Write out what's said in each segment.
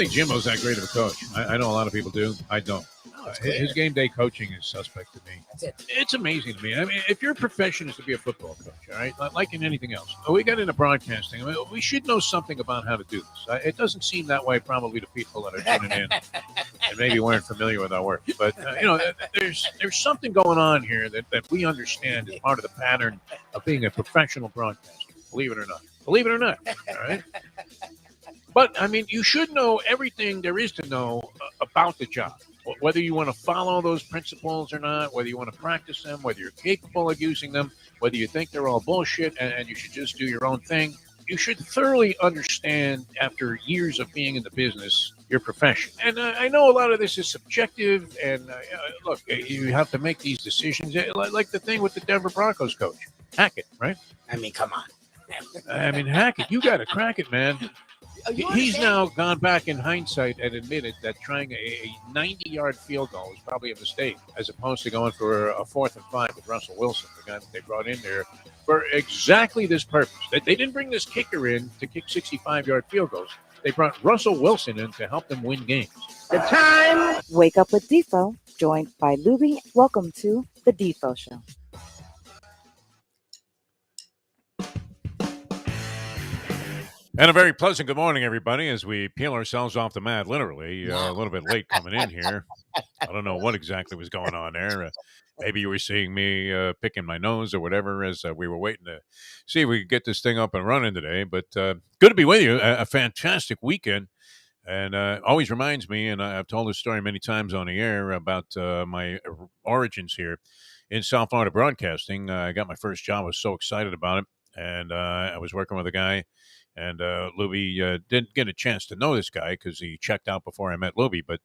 think Jimbo's that great of a coach. I know a lot of people do. I don't. His game day coaching is suspect to me. That's it. It's amazing to me. I mean, if your profession is to be a football coach, all right, like in anything else, we got into broadcasting. I mean, we should know something about how to do this. It doesn't seem that way probably to people that are tuning in and maybe weren't familiar with our work. But, there's something going on here that we understand is part of the pattern of being a professional broadcaster, believe it or not. Believe it or not, all right? But, I mean, you should know everything there is to know about the job. Whether you want to follow those principles or not, whether you want to practice them, whether you're capable of using them, whether you think they're all bullshit and you should just do your own thing, you should thoroughly understand, after years of being in the business, your profession. And I know a lot of this is subjective, and look, you have to make these decisions, like the thing with the Denver Broncos coach, Hackett, right? I mean, come on. I mean, Hackett, you got to crack it, man. He's now gone back in hindsight and admitted that trying a 90-yard field goal was probably a mistake, as opposed to going for a 4th and 5 with Russell Wilson, the guy that they brought in there for exactly this purpose. They didn't bring this kicker in to kick 65-yard field goals. They brought Russell Wilson in to help them win games. The time. Wake up with Defo, joined by Lubie. Welcome to the Defo Show. And a very pleasant good morning, everybody, as we peel ourselves off the mat, literally. A little bit late coming in here. I don't know what exactly was going on there. Maybe you were seeing me picking my nose or whatever as we were waiting to see if we could get this thing up and running today. But good to be with you. A fantastic weekend. And always reminds me, and I've told this story many times on the air, about my origins here in South Florida broadcasting. I got my first job. I was so excited about it. And I was working with a guy. And Lubie didn't get a chance to know this guy because he checked out before I met Lubie. But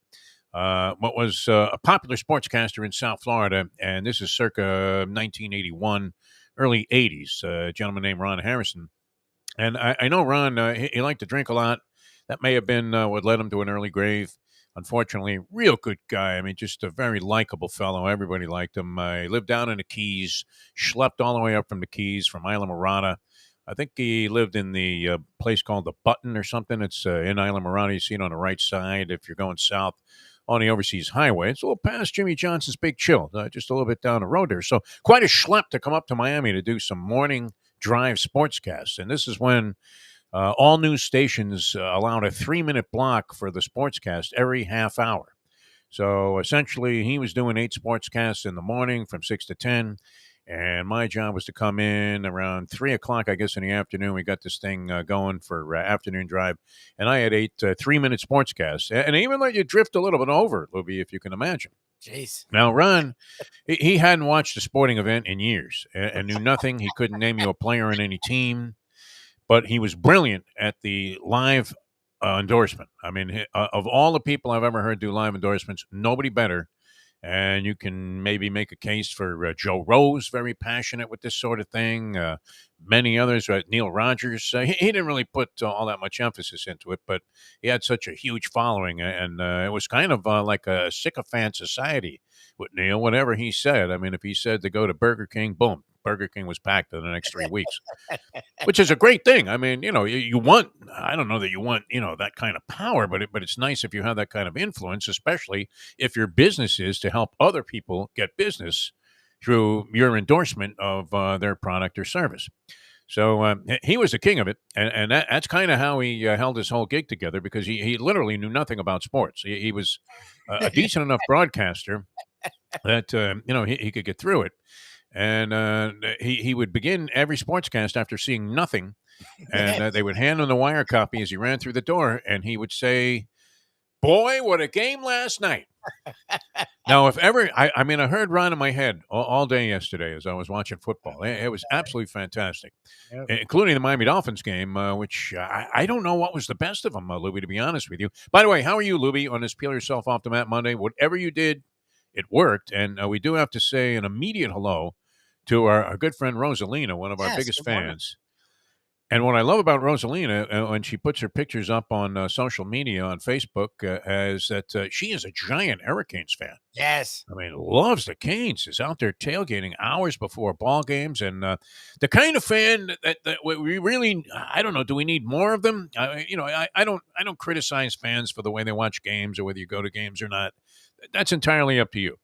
what was a popular sportscaster in South Florida, and this is circa 1981, early 80s, a gentleman named Ron Harrison. And I know Ron, he liked to drink a lot. That may have been what led him to an early grave. Unfortunately, real good guy. I mean, just a very likable fellow. Everybody liked him. He lived down in the Keys, schlepped all the way up from the Keys, from Isla Mirada. I think he lived in the place called the Button or something. It's in Isla Mirada. You see it on the right side if you're going south on the Overseas Highway. It's a little past Jimmy Johnson's Big Chill, just a little bit down the road there. So quite a schlep to come up to Miami to do some morning drive sportscasts. And this is when all news stations allowed a 3-minute block for the sportscast every half hour. So essentially, he was doing 8 sportscasts in the morning from 6 to 10. And my job was to come in around 3 o'clock, I guess, in the afternoon. We got this thing going for afternoon drive. And I had 8 3-minute sportscasts. And even let you drift a little bit over, Lubie, if you can imagine. Jeez. Now, Ron, he hadn't watched a sporting event in years and knew nothing. He couldn't name you a player on any team. But he was brilliant at the live endorsement. I mean, of all the people I've ever heard do live endorsements, nobody better. And you can maybe make a case for Joe Rose, very passionate with this sort of thing. Many others, Neil Rogers. He didn't really put all that much emphasis into it, but he had such a huge following. And it was kind of like a sycophant society with Neil, whatever he said. I mean, if he said to go to Burger King, boom, Burger King was packed in the next 3 weeks, which is a great thing. I mean, you want, I don't know that you want, that kind of power, but it's nice if you have that kind of influence, especially if your business is to help other people get business through your endorsement of their product or service. So he was the king of it, and that's kind of how he held his whole gig together, because he literally knew nothing about sports. He was a decent enough broadcaster that, he could get through it. And he would begin every sportscast after seeing nothing, and they would hand him the wire copy as he ran through the door, and he would say, "Boy, what a game last night." Now, if ever, I mean, I heard Ron in my head all day yesterday as I was watching football. It was absolutely fantastic, including the Miami Dolphins game, which I don't know what was the best of them, Lubie, to be honest with you. By the way, how are you, Lubie, on this Peel Yourself Off the Mat Monday? Whatever you did, it worked. And we do have to say an immediate hello to our good friend Rosalina, one of our biggest fans. And what I love about Rosalina, when she puts her pictures up on social media on Facebook, is that she is a giant Hurricanes fan. Yes. I mean, loves the Canes. Is out there tailgating hours before ball games, and the kind of fan that we really, I don't know. Do we need more of them? I don't criticize fans for the way they watch games or whether you go to games or not. That's entirely up to you.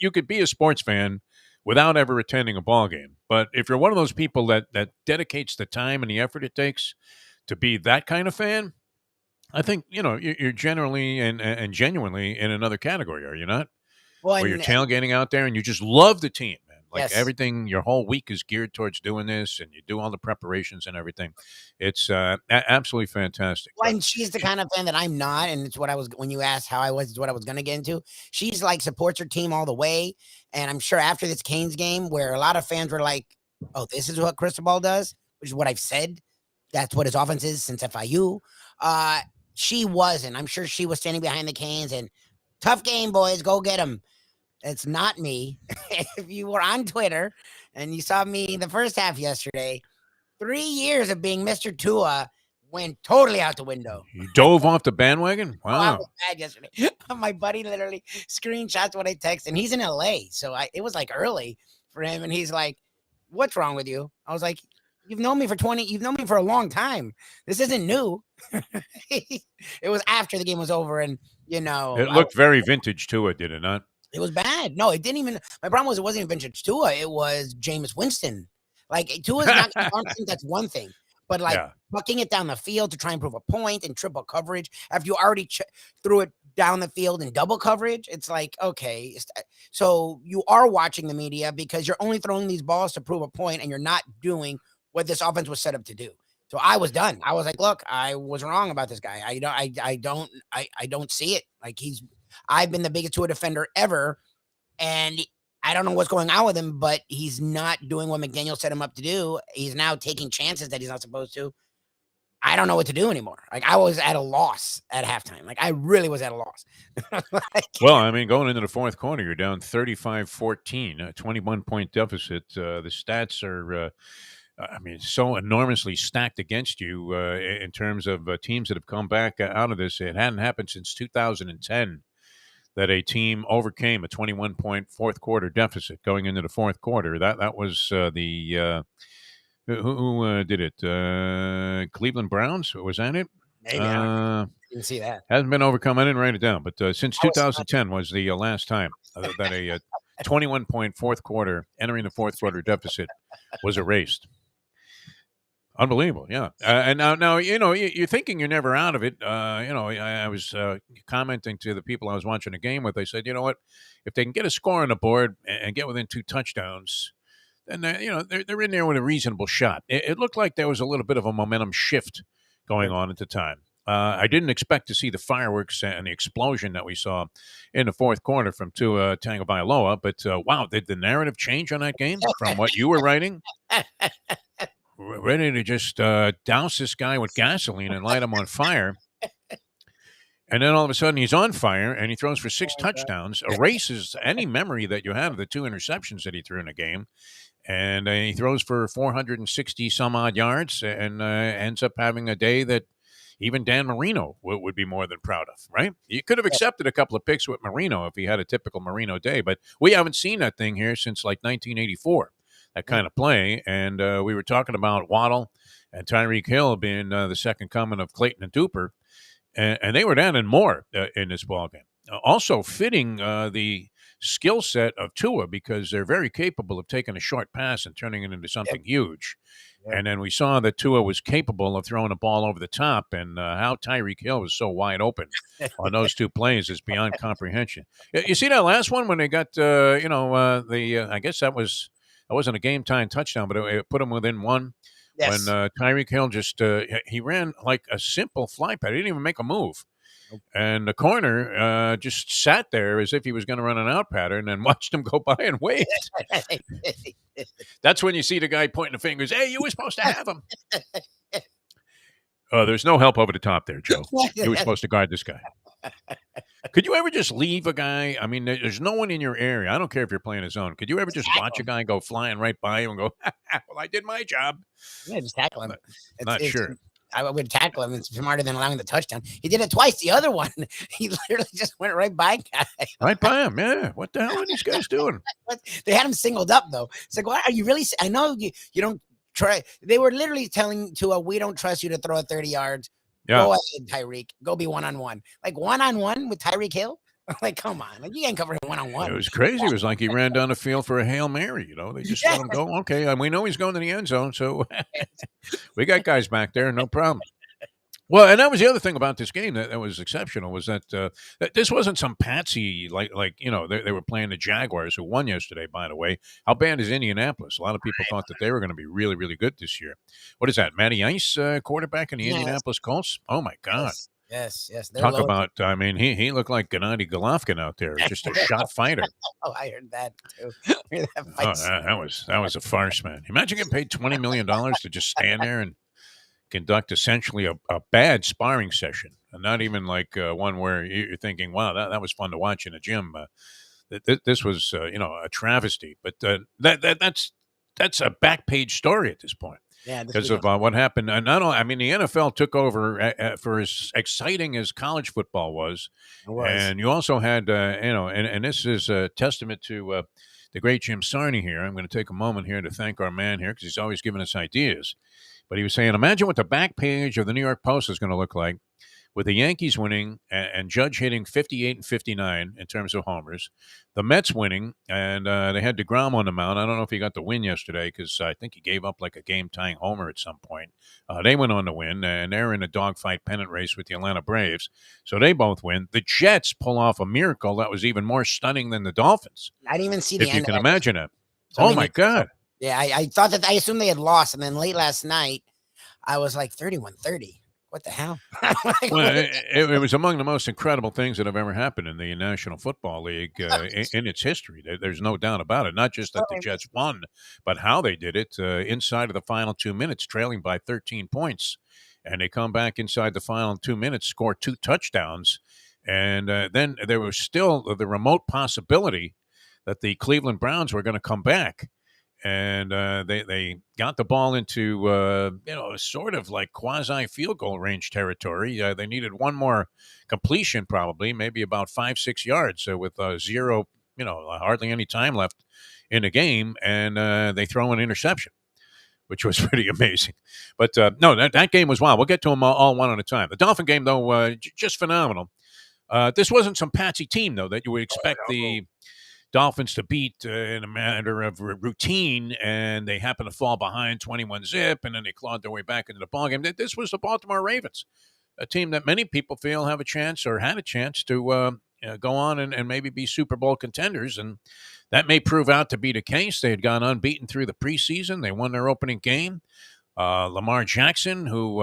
You could be a sports fan without ever attending a ball game, but if you're one of those people that dedicates the time and the effort it takes to be that kind of fan, I think you're generally and genuinely in another category, are you not? Well, Where you're and tailgating out there and you just love the team, man. Like yes. everything, your whole week is geared towards doing this, and you do all the preparations and everything. It's absolutely fantastic. Well, But and she's the kind of fan that I'm not, and it's what I was when you asked how I was, it's what I was going to get into. She's like supports her team all the way, and I'm sure after this Canes game, where a lot of fans were like, "Oh, this is what Cristobal does," which is what I've said. That's what his offense is since FIU. She wasn't. I'm sure she was standing behind the Canes and tough game, boys, go get them. It's not me. If you were on Twitter and you saw me the first half yesterday, 3 years of being Mr. Tua went totally out the window. you dove off the bandwagon? Oh, I Wow. was mad yesterday. My buddy literally screenshots what I text, and he's in LA, so it was like early for him, and he's like, "What's wrong with you?" I was like, "You've known me for a long time. This isn't new." It was after the game was over, and It looked very vintage to it, did it not? it was bad. No, it didn't even. My problem was it wasn't even vintage Tua. It was Jameis Winston. Like Tua's not confident. That's one thing, but like Yeah. bucking it down the field to try and prove a point and triple coverage after you already threw it down the field in double coverage. It's like, okay, so you are watching the media because you're only throwing these balls to prove a point, and you're not doing what this offense was set up to do. So I was done. I was like, look, I was wrong about this guy. I don't see it. Like I've been the biggest Tua defender ever, and I don't know what's going on with him, but he's not doing what McDaniel set him up to do. He's now taking chances that he's not supposed to. I don't know what to do anymore. Like I was at a loss at halftime. Like I really was at a loss. Well, I mean, going into the fourth quarter, you're down 35-14, a 21-point deficit. The stats are, so enormously stacked against you in terms of teams that have come back out of this. It hadn't happened since 2010 that a team overcame a 21-point fourth quarter deficit going into the fourth quarter. That was who did it? Cleveland Browns? Was that it? Maybe I didn't see that. Hasn't been overcome. I didn't write it down, but since 2010 was the last time that a 21-point fourth quarter, entering the fourth quarter deficit, was erased. Unbelievable, yeah. And now you're thinking you're never out of it. I was commenting to the people I was watching the game with. I said, you know what? If they can get a score on the board and get within 2 touchdowns, then they're in there with a reasonable shot. It looked like there was a little bit of a momentum shift going on at the time. I didn't expect to see the fireworks and the explosion that we saw in the fourth quarter from Tua Tagovailoa, but wow, did the narrative change on that game from what you were writing? Ready to just douse this guy with gasoline and light him on fire. And then all of a sudden he's on fire and he throws for 6 touchdowns, erases any memory that you had of the 2 interceptions that he threw in the game. And he throws for 460 some odd yards and ends up having a day that even Dan Marino would be more than proud of, right? You could have accepted a couple of picks with Marino if he had a typical Marino day, but we haven't seen that thing here since like 1984. That kind of play, and we were talking about Waddle and Tyreek Hill being the second coming of Clayton and Duper, and they were down and more in this ballgame. Also fitting the skill set of Tua because they're very capable of taking a short pass and turning it into something huge. Yep. And then we saw that Tua was capable of throwing a ball over the top, and how Tyreek Hill was so wide open on those 2 plays is beyond comprehension. You see that last one when they got, I guess that wasn't a game-time touchdown, but it put him within 1. Yes. When Tyreek Hill just he ran like a simple fly pad. He didn't even make a move. Nope. And the corner just sat there as if he was going to run an out pattern and watched him go by and waved. That's when you see the guy pointing the fingers. Hey, you were supposed to have him. There's no help over the top there, Joe. You were supposed to guard this guy. Could you ever just leave a guy? I mean, there's no one in your area. I don't care if you're playing a zone. Could you ever just watch a guy go flying right by you and go, well, I did my job? Yeah, just tackle him. Not, not sure. I would tackle him. It's smarter than allowing the touchdown. He did it twice. The other one, he literally just went right by guy. Right by him. Yeah. What the hell are these guys doing? They had him singled up though. It's like, what are you really? I know you don't try. They were literally telling Tua, we don't trust you to throw it 30 yards. Yeah. Go ahead, Tyreek. Go be one-on-one. Like one-on-one with Tyreek Hill? Like, come on. Like, you ain't covering one-on-one. It was crazy. It was like he ran down the field for a Hail Mary. They just let him go. Okay. And we know he's going to the end zone. So we got guys back there. No problem. Well, and that was the other thing about this game that was exceptional was that this wasn't some patsy like they were playing the Jaguars, who won yesterday, by the way. How bad is Indianapolis? A lot of people thought that they were going to be really, really good this year. What is that, Matty Ice, quarterback in the Indianapolis Colts? Oh, my God. Yes. Talk about, I mean, he looked like Gennady Golovkin out there, just a shot fighter. Oh, I heard that, too. That was a farce, man. Imagine getting paid $20 million to just stand there and conduct essentially a bad sparring session, and not even like one where you're thinking, wow, that was fun to watch in a gym. This was, a travesty, but that's a back page story at this point. Yeah, because of what happened. And not only, I mean, the NFL took over for as exciting as college football was. And you also had, and this is a testament to the great Jim Sarney here. I'm going to take a moment here to thank our man here because he's always giving us ideas. But he was saying, imagine what the back page of the New York Post is going to look like with the Yankees winning and Judge hitting 58 and 59 in terms of homers, the Mets winning, and they had DeGrom on the mound. I don't know if he got the win yesterday because I think he gave up like a game-tying homer at some point. They went on to win, and they're in a dogfight pennant race with the Atlanta Braves, so they both win. The Jets pull off a miracle that was even more stunning than the Dolphins. I didn't even see the end. If you can imagine it. So, my God. Yeah, I thought that I assumed they had lost, and then late last night, I was like 31-30. What the hell? Well, it was among the most incredible things that have ever happened in the National Football League in its history. There's no doubt about it. Not just that the Jets won, but how they did it inside of the final 2 minutes, trailing by 13 points. And they come back inside the final 2 minutes, score 2 touchdowns. And then there was still the remote possibility that the Cleveland Browns were going to come back. And they got the ball into, sort of like quasi field goal range territory. They needed one more completion, probably, maybe about 5-6 yards with zero, hardly any time left in the game. And they throw an interception, which was pretty amazing. But no, that game was wild. We'll get to them all one at a time. The Dolphin game, though, just phenomenal. This wasn't some patsy team, though, that you would expect the Dolphins to beat in a matter of routine, and they happen to fall behind 21-zip, and then they clawed their way back into the ballgame. This was the Baltimore Ravens, a team that many people feel have a chance or had a chance to go on and maybe be Super Bowl contenders, and that may prove out to be the case. They had gone unbeaten through the preseason. They won their opening game. Lamar Jackson, who,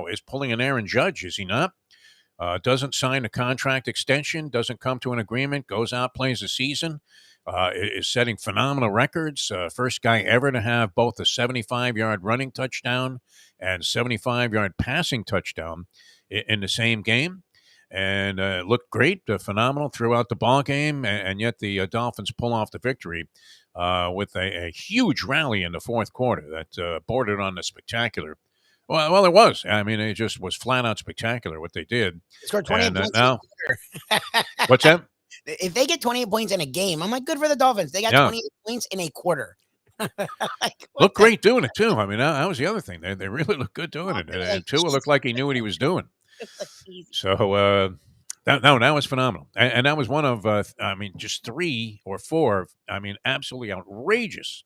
is pulling an Aaron Judge, is he not? Doesn't sign a contract extension, doesn't come to an agreement, goes out, plays the season, is setting phenomenal records. First guy ever to have both a 75-yard running touchdown and 75-yard passing touchdown in the same game. And looked great, phenomenal throughout the ball game, and yet the Dolphins pull off the victory with a huge rally in the fourth quarter that bordered on the spectacular. Well, it was. I mean, it just was flat out spectacular what they did. They scored 28 points. Now, what's that? If they get 28 points in a game, I'm like, good for the Dolphins. They got 28 points in a quarter. Look great doing it, too. I mean, that was the other thing. They really looked good doing it. And Tua looked like he knew what he was doing. So, that was phenomenal. And that was one of, just 3 or 4, absolutely outrageous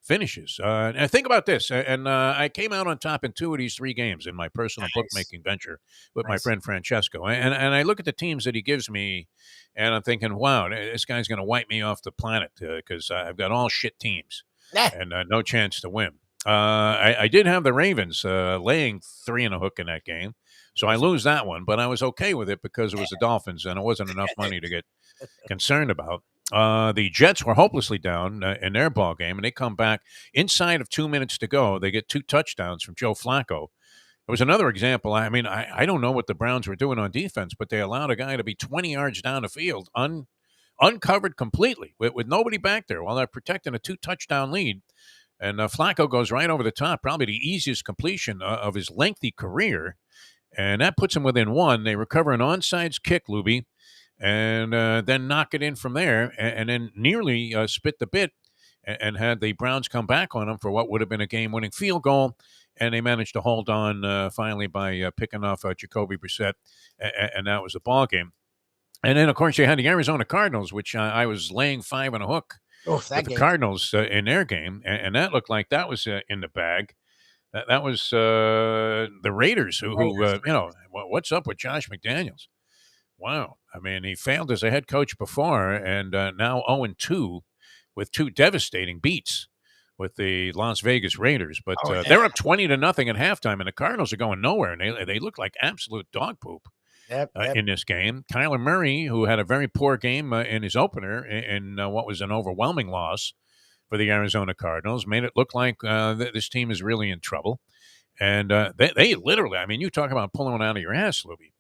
finishes. And think about this. And I came out on top in 2 of these 3 games in my personal bookmaking venture with my friend Francesco. And I look at the teams that he gives me, and I'm thinking, wow, this guy's going to wipe me off the planet because I've got all shit teams and no chance to win. I did have the Ravens laying 3 and a hook in that game. So I lose that one, but I was okay with it because it was the Dolphins and it wasn't enough money to get concerned about. The Jets were hopelessly down in their ball game, and they come back inside of 2 minutes to go. They get 2 touchdowns from Joe Flacco, There was another example. I mean, I don't know what the Browns were doing on defense, but they allowed a guy to be 20 yards down the field, uncovered completely, with nobody back there while they're protecting a 2-touchdown lead. And Flacco goes right over the top, probably the easiest completion of his lengthy career. And that puts him within one. They recover an onside kick, Lubie, and then knock it in from there, and then nearly spit the bit and had the Browns come back on them for what would have been a game-winning field goal. And they managed to hold on finally by picking off Jacoby Brissett, and that was the ball game. And then, of course, you had the Arizona Cardinals, which I was laying 5 on a hook with the Cardinals in their game, and that looked like that was in the bag. That was the Raiders, who what's up with Josh McDaniels? Wow. I mean, he failed as a head coach before, and now 0-2 with 2 devastating beats with the Las Vegas Raiders. But they're up 20-0 at halftime, and the Cardinals are going nowhere, and they look like absolute dog poop in this game. Kyler Murray, who had a very poor game in his opener in what was an overwhelming loss for the Arizona Cardinals, made it look like this team is really in trouble. And they literally, I mean, you talk about pulling one out of your ass, Lubie.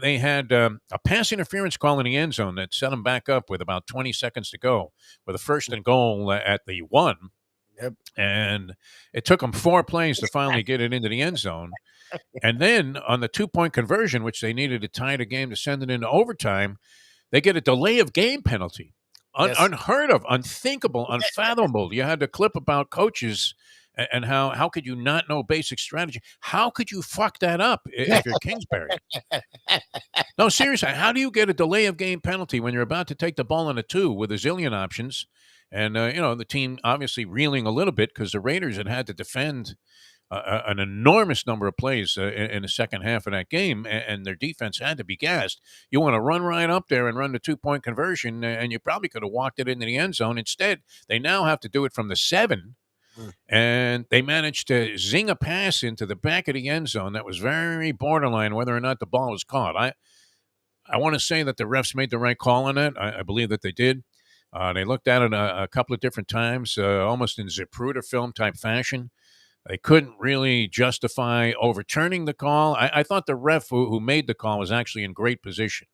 They had a pass interference call in the end zone that set them back up with about 20 seconds to go with a 1st and goal at the 1. Yep. And it took them 4 plays to finally get it into the end zone. And then on the 2-point conversion, which they needed to tie the game to send it into overtime, they get a delay of game penalty. Unheard of, unthinkable, unfathomable. You had a clip about coaches and how could you not know basic strategy? How could you fuck that up if you're Kingsbury? No, seriously, how do you get a delay of game penalty when you're about to take the ball on a 2 with a zillion options? And, the team obviously reeling a little bit because the Raiders had to defend an enormous number of plays in the second half of that game, and their defense had to be gassed. You want to run right up there and run the 2-point conversion, and you probably could have walked it into the end zone. Instead, they now have to do it from the 7, and they managed to zing a pass into the back of the end zone that was very borderline whether or not the ball was caught. I want to say that the refs made the right call on it. I believe that they did. They looked at it a couple of different times, almost in Zapruder film type fashion. They couldn't really justify overturning the call. I thought the ref who made the call was actually in great position.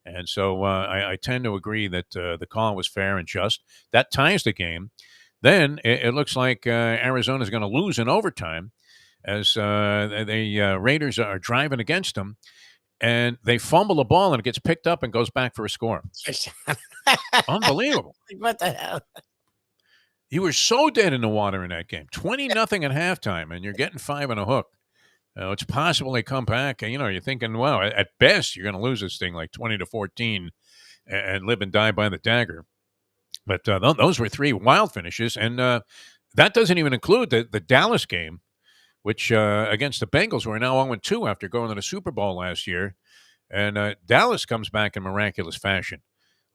And so I tend to agree that the call was fair and just. That ties the game. Then it looks like Arizona is going to lose in overtime as the Raiders are driving against them. And they fumble the ball, and it gets picked up and goes back for a score. Unbelievable. What the hell? You were so dead in the water in that game. 20-0 at halftime, and you're getting 5 on a hook. It's possible they come back, and, you're thinking, wow, at best, you're going to lose this thing like 20-14 and live and die by the dagger. But those were 3 wild finishes, and that doesn't even include the Dallas game, which against the Bengals, were now 0-2 after going to the Super Bowl last year. And Dallas comes back in miraculous fashion.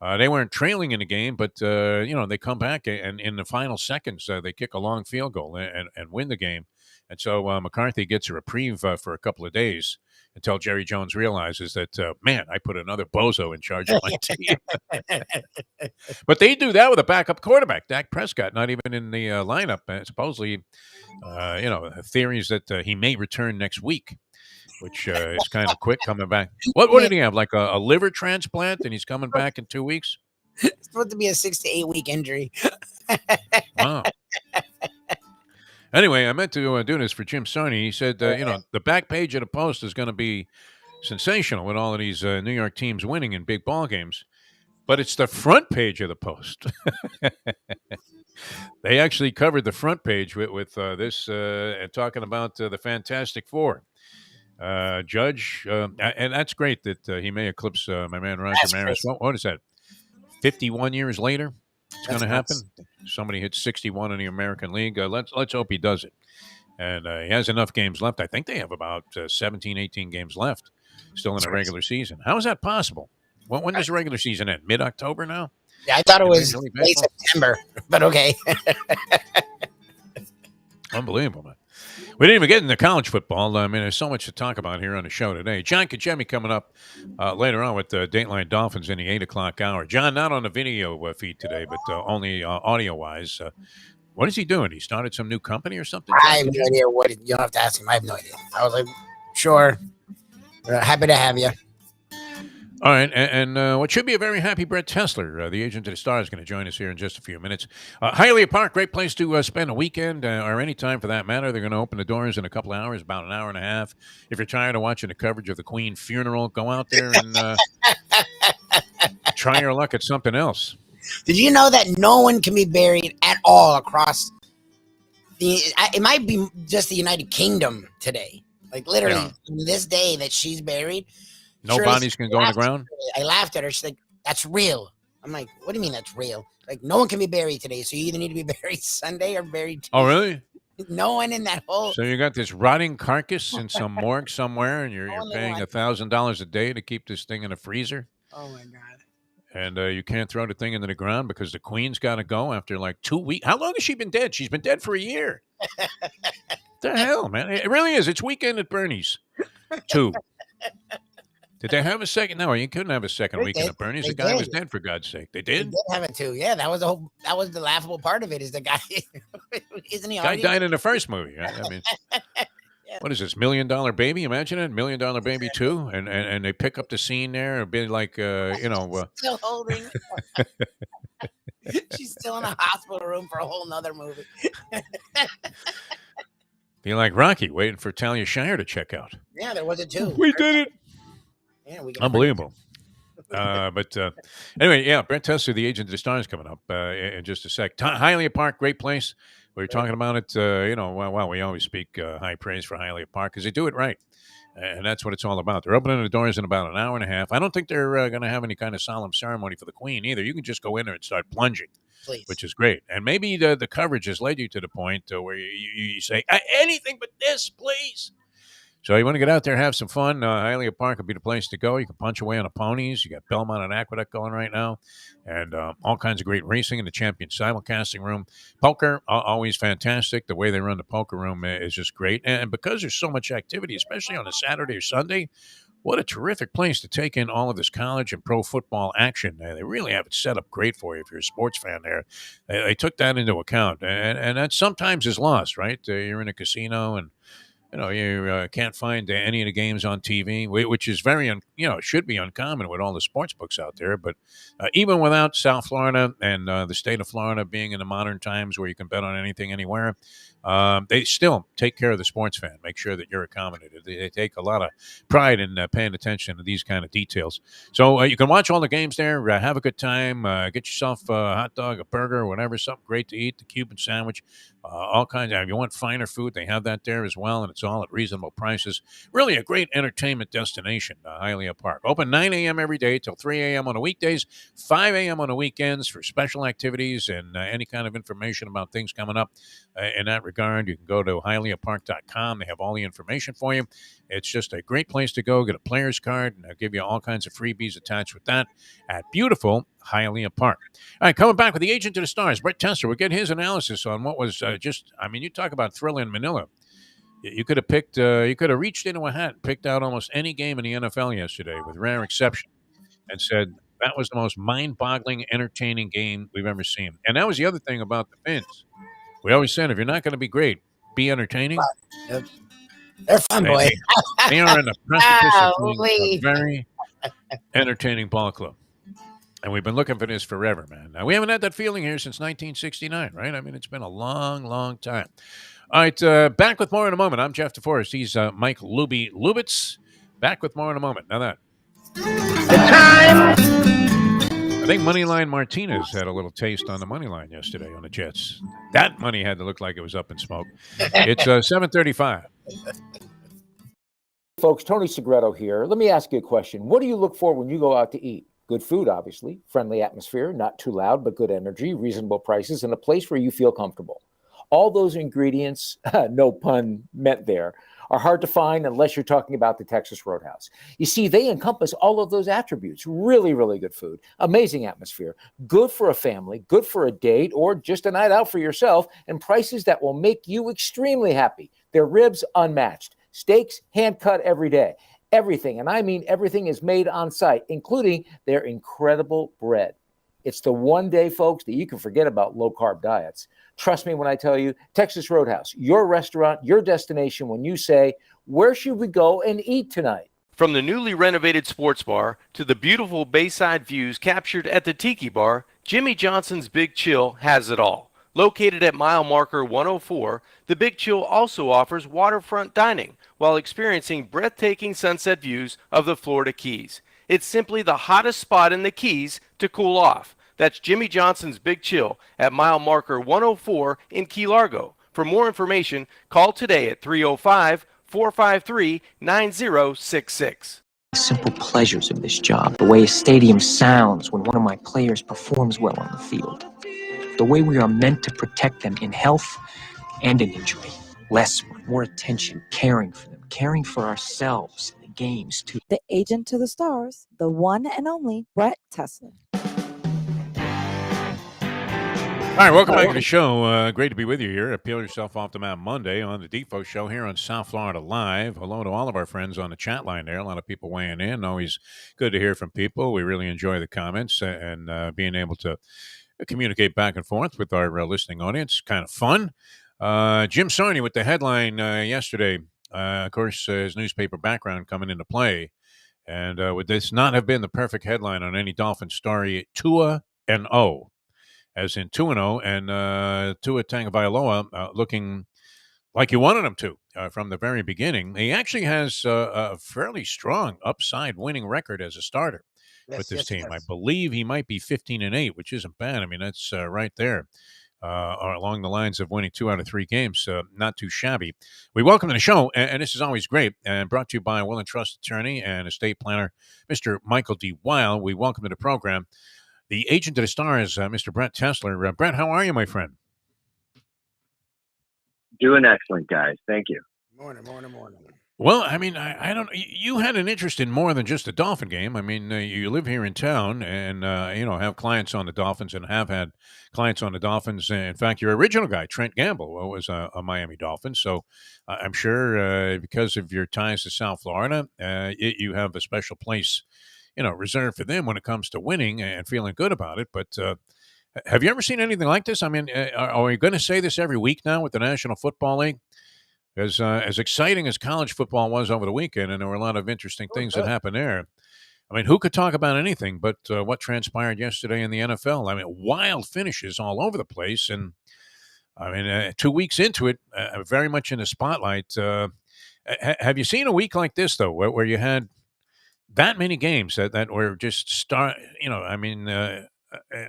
They weren't trailing in the game, but, they come back, and in the final seconds, they kick a long field goal and win the game. And so McCarthy gets a reprieve for a couple of days until Jerry Jones realizes that, man, I put another bozo in charge of my team. But they do that with a backup quarterback, Dak Prescott, not even in the lineup. Supposedly, theories that he may return next week, which is kind of quick coming back. What did he have, like a liver transplant, and he's coming back in 2 weeks? It's supposed to be a 6 to 8 week injury. Wow. Anyway, I meant to do this for Jim Sarney. He said, the back page of the Post is going to be sensational with all of these New York teams winning in big ball games. But it's the front page of the Post. They actually covered the front page with this and talking about the Fantastic Four. Judge, and that's great that he may eclipse my man Roger Maris. What is that? 51 years later? It's going to happen. Somebody hits 61 in the American League. Let's hope he does it. And he has enough games left. I think they have about 17, 18 games left still in the regular season. How is that possible? When does the regular season end? Mid-October now? Yeah, I thought it was late September, but okay. Unbelievable, man. We didn't even get into college football. I mean, there's so much to talk about here on the show today. John Congemi coming up later on with the Dateline Dolphins in the 8 o'clock hour. John, not on the video feed today, but only audio-wise. What is he doing? He started some new company or something? I have no idea what. You don't have to ask him. I have no idea. I was like, sure. Happy to have you. All right, and what should be a very happy Brett Tessler, the agent of the Star, is going to join us here in just a few minutes. Hialeah Park, great place to spend a weekend or any time for that matter. They're going to open the doors in a couple of hours, about an hour and a half. If you're tired of watching the coverage of the Queen funeral, go out there and try your luck at something else. Did you know that no one can be buried at all across it might be just the United Kingdom today. Like literally this day that she's buried. No bodies can go in the ground? I laughed at her. She's like, that's real. I'm like, what do you mean that's real? Like, no one can be buried today. So you either need to be buried Sunday or buried Tuesday. Oh, really? No one in that whole. So you got this rotting carcass in some morgue somewhere, and you're paying $1,000 a day to keep this thing in a freezer? Oh, my God. And you can't throw the thing into the ground because the Queen's got to go after like 2 weeks. How long has she been dead? She's been dead for a year. The hell, man? It really is. It's Weekend at Bernie's 2. Did they have a second? No, you couldn't have a second Weekend at Bernie's. The guy was dead, for God's sake. They did? They did have it too. Yeah, that was the laughable part of it. Is the guy isn't he? Guy died in the first movie. I mean, what is this, $1 Million Baby? Imagine it, $1 Million Baby 2, and they pick up the scene there, a bit like still holding. She's still in a hospital room for a whole nother movie. Be like Rocky, waiting for Talia Shire to check out. Yeah, there was a 2. We did it. Yeah, unbelievable. But anyway, yeah, Brett Tessler, the agent of the Stars, coming up in just a sec. Hialeah Park, great place. We were talking about it. Well, we always speak high praise for Hialeah Park because they do it right. And that's what it's all about. They're opening the doors in about an hour and a half. I don't think they're going to have any kind of solemn ceremony for the Queen either. You can just go in there and start plunging, which is great. And maybe the coverage has led you to the point where you say, anything but this, please. So you want to get out there and have some fun. Hialeah Park would be the place to go. You can punch away on the ponies. You got Belmont and Aqueduct going right now. And all kinds of great racing in the Champion simulcasting room. Poker, always fantastic. The way they run the poker room is just great. And because there's so much activity, especially on a Saturday or Sunday, what a terrific place to take in all of this college and pro football action. They really have it set up great for you if you're a sports fan there. They took that into account. And that sometimes is lost, right? You're in a casino and you can't find any of the games on TV, which is very, should be uncommon with all the sports books out there. But even without South Florida and the state of Florida being in the modern times where you can bet on anything anywhere, they still take care of the sports fan, make sure that you're accommodated. They take a lot of pride in paying attention to these kind of details. So you can watch all the games there, have a good time, get yourself a hot dog, a burger, whatever, something great to eat, the Cuban sandwich, all kinds of, if you want finer food, they have that there as well, and it's all at reasonable prices. Really a great entertainment destination, Hialeah Park. Open 9 a.m. every day till 3 a.m. on the weekdays, 5 a.m. on the weekends for special activities and any kind of information about things coming up in that regard. You can go to hialeahpark.com. They have all the information for you. It's just a great place to go. Get a player's card, and they'll give you all kinds of freebies attached with that at beautiful Hialeah Park. All right, coming back with the agent of the Stars, Brett Tessler. We'll get his analysis on what was you talk about thrill in Manila. You could have picked, you could have reached into a hat and picked out almost any game in the NFL yesterday, with rare exception, and said that was the most mind-boggling, entertaining game we've ever seen. And that was the other thing about the Finns. We always said, if you're not going to be great, be entertaining. They're fun, boy. They are in the precipice of being a very entertaining ball club. And we've been looking for this forever, man. Now, we haven't had that feeling here since 1969, right? I mean, it's been a long, long time. All right, back with more in a moment. I'm Jeff DeForest. He's Mike Lubie Lubitz. Back with more in a moment. Now that. The time. I think Moneyline Martinez had a little taste on the Moneyline yesterday on the Jets. That money had to look like it was up in smoke. It's 7:35. Folks, Tony Segreto here. Let me ask you a question. What do you look for when you go out to eat? Good food, obviously. Friendly atmosphere, not too loud, but good energy, reasonable prices, and a place where you feel comfortable. All those ingredients, no pun meant there, are hard to find unless you're talking about the Texas Roadhouse. You see, they encompass all of those attributes. Really, really good food, amazing atmosphere, good for a family, good for a date, or just a night out for yourself, and prices that will make you extremely happy. Their ribs, unmatched. Steaks, hand-cut every day. Everything, and I mean everything, is made on site, including their incredible bread. It's the one day, folks, that you can forget about low-carb diets. Trust me when I tell you, Texas Roadhouse, your restaurant, your destination when you say, where should we go and eat tonight? From the newly renovated sports bar to the beautiful bayside views captured at the Tiki Bar, Jimmy Johnson's Big Chill has it all. Located at mile marker 104, the Big Chill also offers waterfront dining while experiencing breathtaking sunset views of the Florida Keys. It's simply the hottest spot in the Keys to cool off. That's Jimmy Johnson's Big Chill at mile marker 104 in Key Largo. For more information, call today at 305-453-9066. Simple pleasures of this job, the way a stadium sounds when one of my players performs well on the field, the way we are meant to protect them in health and in injury. Less, more attention, caring for them, caring for ourselves in the games too. The agent to the stars, the one and only Brett Tessler. All right, welcome back to the show. Great to be with you here. Peel Yourself Off the Mat Monday on the Defo Show here on South Florida Live. Hello to all of our friends on the chat line there. A lot of people weighing in. Always good to hear from people. We really enjoy the comments and being able to communicate back and forth with our listening audience. Kind of fun. Jim Sarney with the headline yesterday. Of course, his newspaper background coming into play. And would this not have been the perfect headline on any Dolphins story? 2-0. As in 2-0, and Tua Tagovailoa looking like you wanted him to from the very beginning. He actually has a fairly strong upside winning record as a starter with this team. I believe he might be 15-8, which isn't bad. I mean, that's right there along the lines of winning 2 out of 3 games. Not too shabby. We welcome to the show, and this is always great, and brought to you by Will and Trust attorney and estate planner, Mr. Michael D. Weil. We welcome to the program the agent of the stars, Mr. Brett Tessler. Brett, how are you, my friend? Doing excellent, guys. Thank you. Morning. Well, I mean, I don't. You had an interest in more than just the Dolphin game. I mean, you live here in town, and have clients on the Dolphins, and have had clients on the Dolphins. In fact, your original guy, Trent Gamble, was a Miami Dolphin. So I'm sure because of your ties to South Florida, you have a special place, reserved for them when it comes to winning and feeling good about it. But have you ever seen anything like this? I mean, are we going to say this every week now with the National Football League? As exciting as college football was over the weekend, and there were a lot of interesting things that happened there. I mean, who could talk about anything but what transpired yesterday in the NFL? I mean, wild finishes all over the place. And, I mean, 2 weeks into it, very much in the spotlight. Have you seen a week like this, though, where you had that many games that were just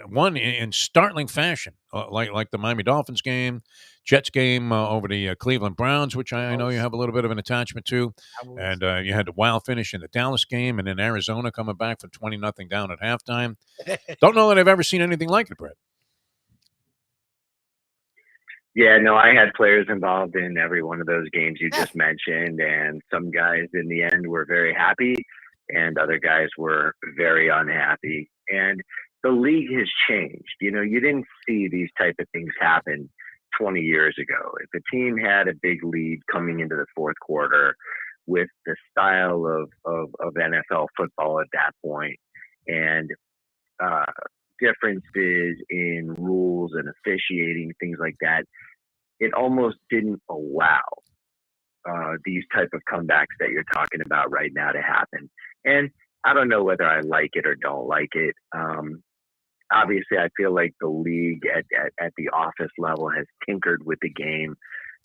won in startling fashion, like the Miami Dolphins game, Jets game over the Cleveland Browns, which I know you have a little bit of an attachment to, and you had the wild finish in the Dallas game, and then Arizona coming back from 20-0 down at halftime. Don't know that I've ever seen anything like it, Brett. Yeah, no, I had players involved in every one of those games you just mentioned, and some guys in the end were very happy, and other guys were very unhappy. And the league has changed. You didn't see these type of things happen 20 years ago. If a team had a big lead coming into the fourth quarter with the style of NFL football at that point, and differences in rules and officiating, things like that, it almost didn't allow these type of comebacks that you're talking about right now to happen. And I don't know whether I like it or don't like it. Obviously, I feel like the league at the office level has tinkered with the game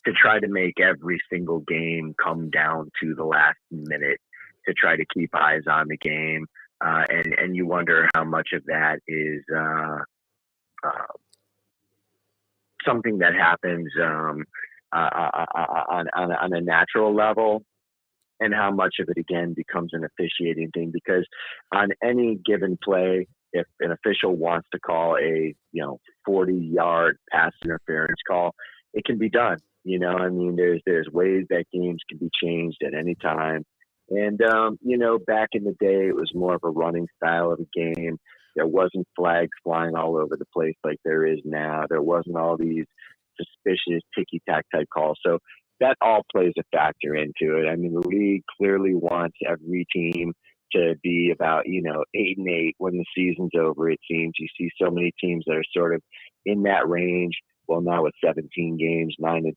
to try to make every single game come down to the last minute to try to keep eyes on the game. And you wonder how much of that is something that happens on a natural level, and how much of it, again, becomes an officiating thing. Because on any given play, if an official wants to call a 40-yard pass interference call, it can be done. I mean, there's ways that games can be changed at any time. And back in the day, it was more of a running style of a game. There wasn't flags flying all over the place like there is now. There wasn't all these suspicious ticky-tack type calls. So that all plays a factor into it. I mean, the league clearly wants every team to be about 8-8 when the season's over. It seems you see so many teams that are sort of in that range. Well, now with 17 games, 9 and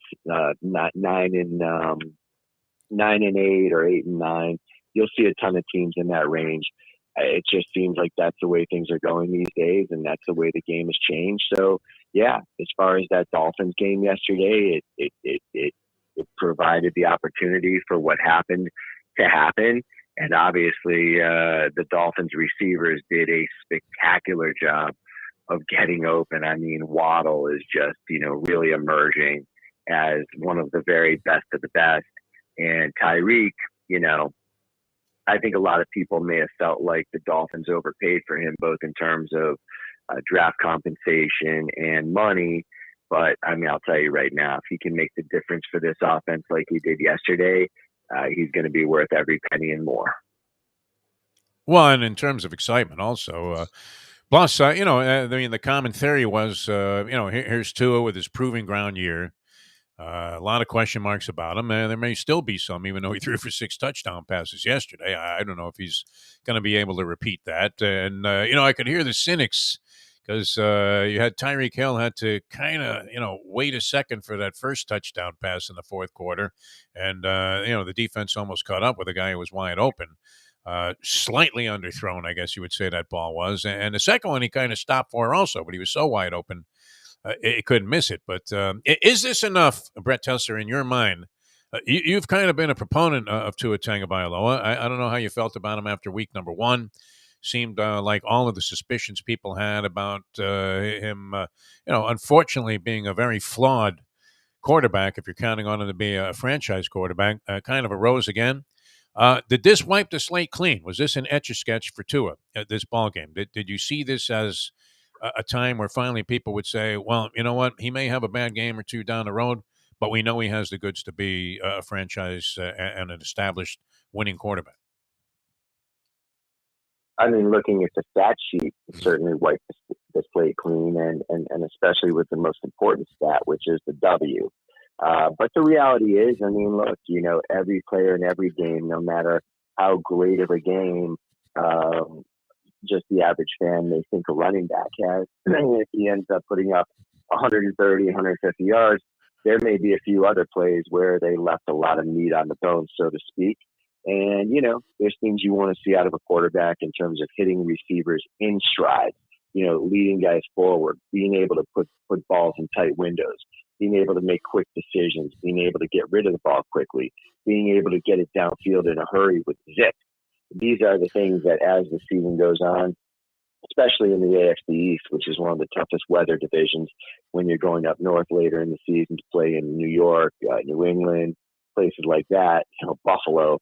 8 or 8 and 9, you'll see a ton of teams in that range. It just seems like that's the way things are going these days, and that's the way the game has changed. So, yeah, as far as that Dolphins game yesterday, it provided the opportunity for what happened to happen. And obviously, the Dolphins receivers did a spectacular job of getting open. I mean, Waddle is just, really emerging as one of the very best of the best. And Tyreek, I think a lot of people may have felt like the Dolphins overpaid for him, both in terms of draft compensation and money. But, I mean, I'll tell you right now, if he can make the difference for this offense like he did yesterday, he's going to be worth every penny and more. Well, and in terms of excitement also, plus, the common theory was, here's Tua with his proving ground year. A lot of question marks about him. There may still be some, even though he threw for 6 touchdown passes yesterday. I don't know if he's going to be able to repeat that. And, I could hear the cynics because you had Tyreek Hill had to kind of, wait a second for that first touchdown pass in the fourth quarter. And, the defense almost caught up with a guy who was wide open. Slightly underthrown, I guess you would say that ball was. And the second one he kind of stopped for also, but he was so wide open. It couldn't miss it. But is this enough, Brett Tessler, in your mind? You've kind of been a proponent of Tua Tagovailoa. I don't know how you felt about him after week number 1. Seemed like all of the suspicions people had about him, unfortunately being a very flawed quarterback, if you're counting on him to be a franchise quarterback, kind of arose again. Did this wipe the slate clean? Was this an etch-a-sketch for Tua at this ballgame? Did you see this as a time where finally people would say, well, you know what, he may have a bad game or two down the road, but we know he has the goods to be a franchise and an established winning quarterback? I mean, looking at the stat sheet, certainly wiped the slate clean, and especially with the most important stat, which is the W. But the reality is, I mean, look, every player in every game, no matter how great of a game just the average fan may think a running back has, if he ends up putting up 130, 150 yards, there may be a few other plays where they left a lot of meat on the bone, so to speak. And, there's things you want to see out of a quarterback in terms of hitting receivers in stride, leading guys forward, being able to put balls in tight windows, being able to make quick decisions, being able to get rid of the ball quickly, being able to get it downfield in a hurry with zip. These are the things that as the season goes on, especially in the AFC East, which is one of the toughest weather divisions when you're going up north later in the season to play in New York, New England, places like that, Buffalo.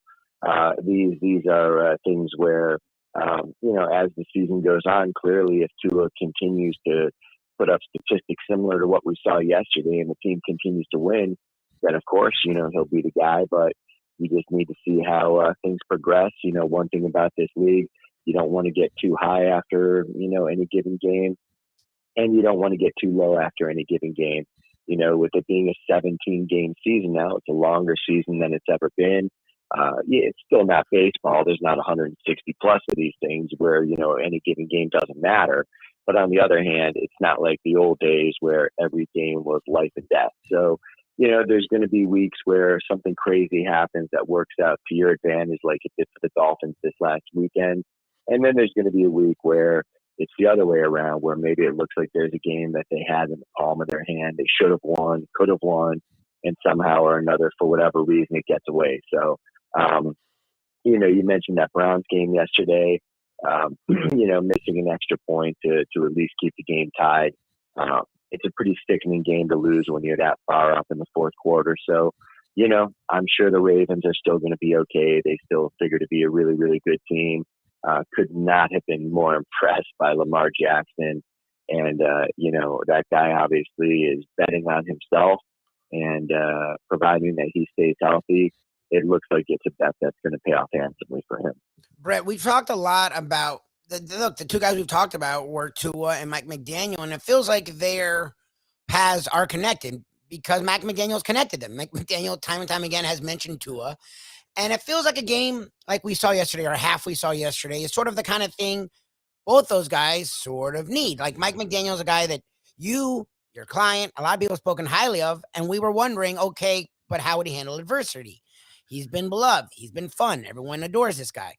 These are things where, as the season goes on, clearly if Tua continues to put up statistics similar to what we saw yesterday and the team continues to win, then of course, he'll be the guy. But you just need to see how things progress. One thing about this league, you don't want to get too high after, any given game, and you don't want to get too low after any given game. With it being a 17-game season now, it's a longer season than it's ever been. It's still not baseball. There's not 160 plus of these things where, any given game doesn't matter. But on the other hand, it's not like the old days where every game was life and death. So, there's going to be weeks where something crazy happens that works out to your advantage, like it did for the Dolphins this last weekend. And then there's going to be a week where it's the other way around, where maybe it looks like there's a game that they had in the palm of their hand. They should have won, could have won, and somehow or another, for whatever reason, it gets away. So, you mentioned that Browns game yesterday, missing an extra point to at least keep the game tied. It's a pretty sickening game to lose when you're that far up in the fourth quarter. So, I'm sure the Ravens are still going to be okay. They still figure to be a really, really good team. Could not have been more impressed by Lamar Jackson. And, that guy obviously is betting on himself, and providing that he stays healthy, it looks like it's a bet that's going to pay off handsomely for him. Brett, we've talked a lot about the two guys we've talked about were Tua and Mike McDaniel, and it feels like their paths are connected because Mike McDaniel's connected them. Mike McDaniel time and time again has mentioned Tua, And it feels like a game like we saw yesterday, or half we saw yesterday, is sort of the kind of thing both those guys sort of need. Like Mike McDaniel's a guy that your client, a lot of people have spoken highly of, and we were wondering, okay, but how would he handle adversity? He's been beloved. He's been fun. Everyone adores this guy.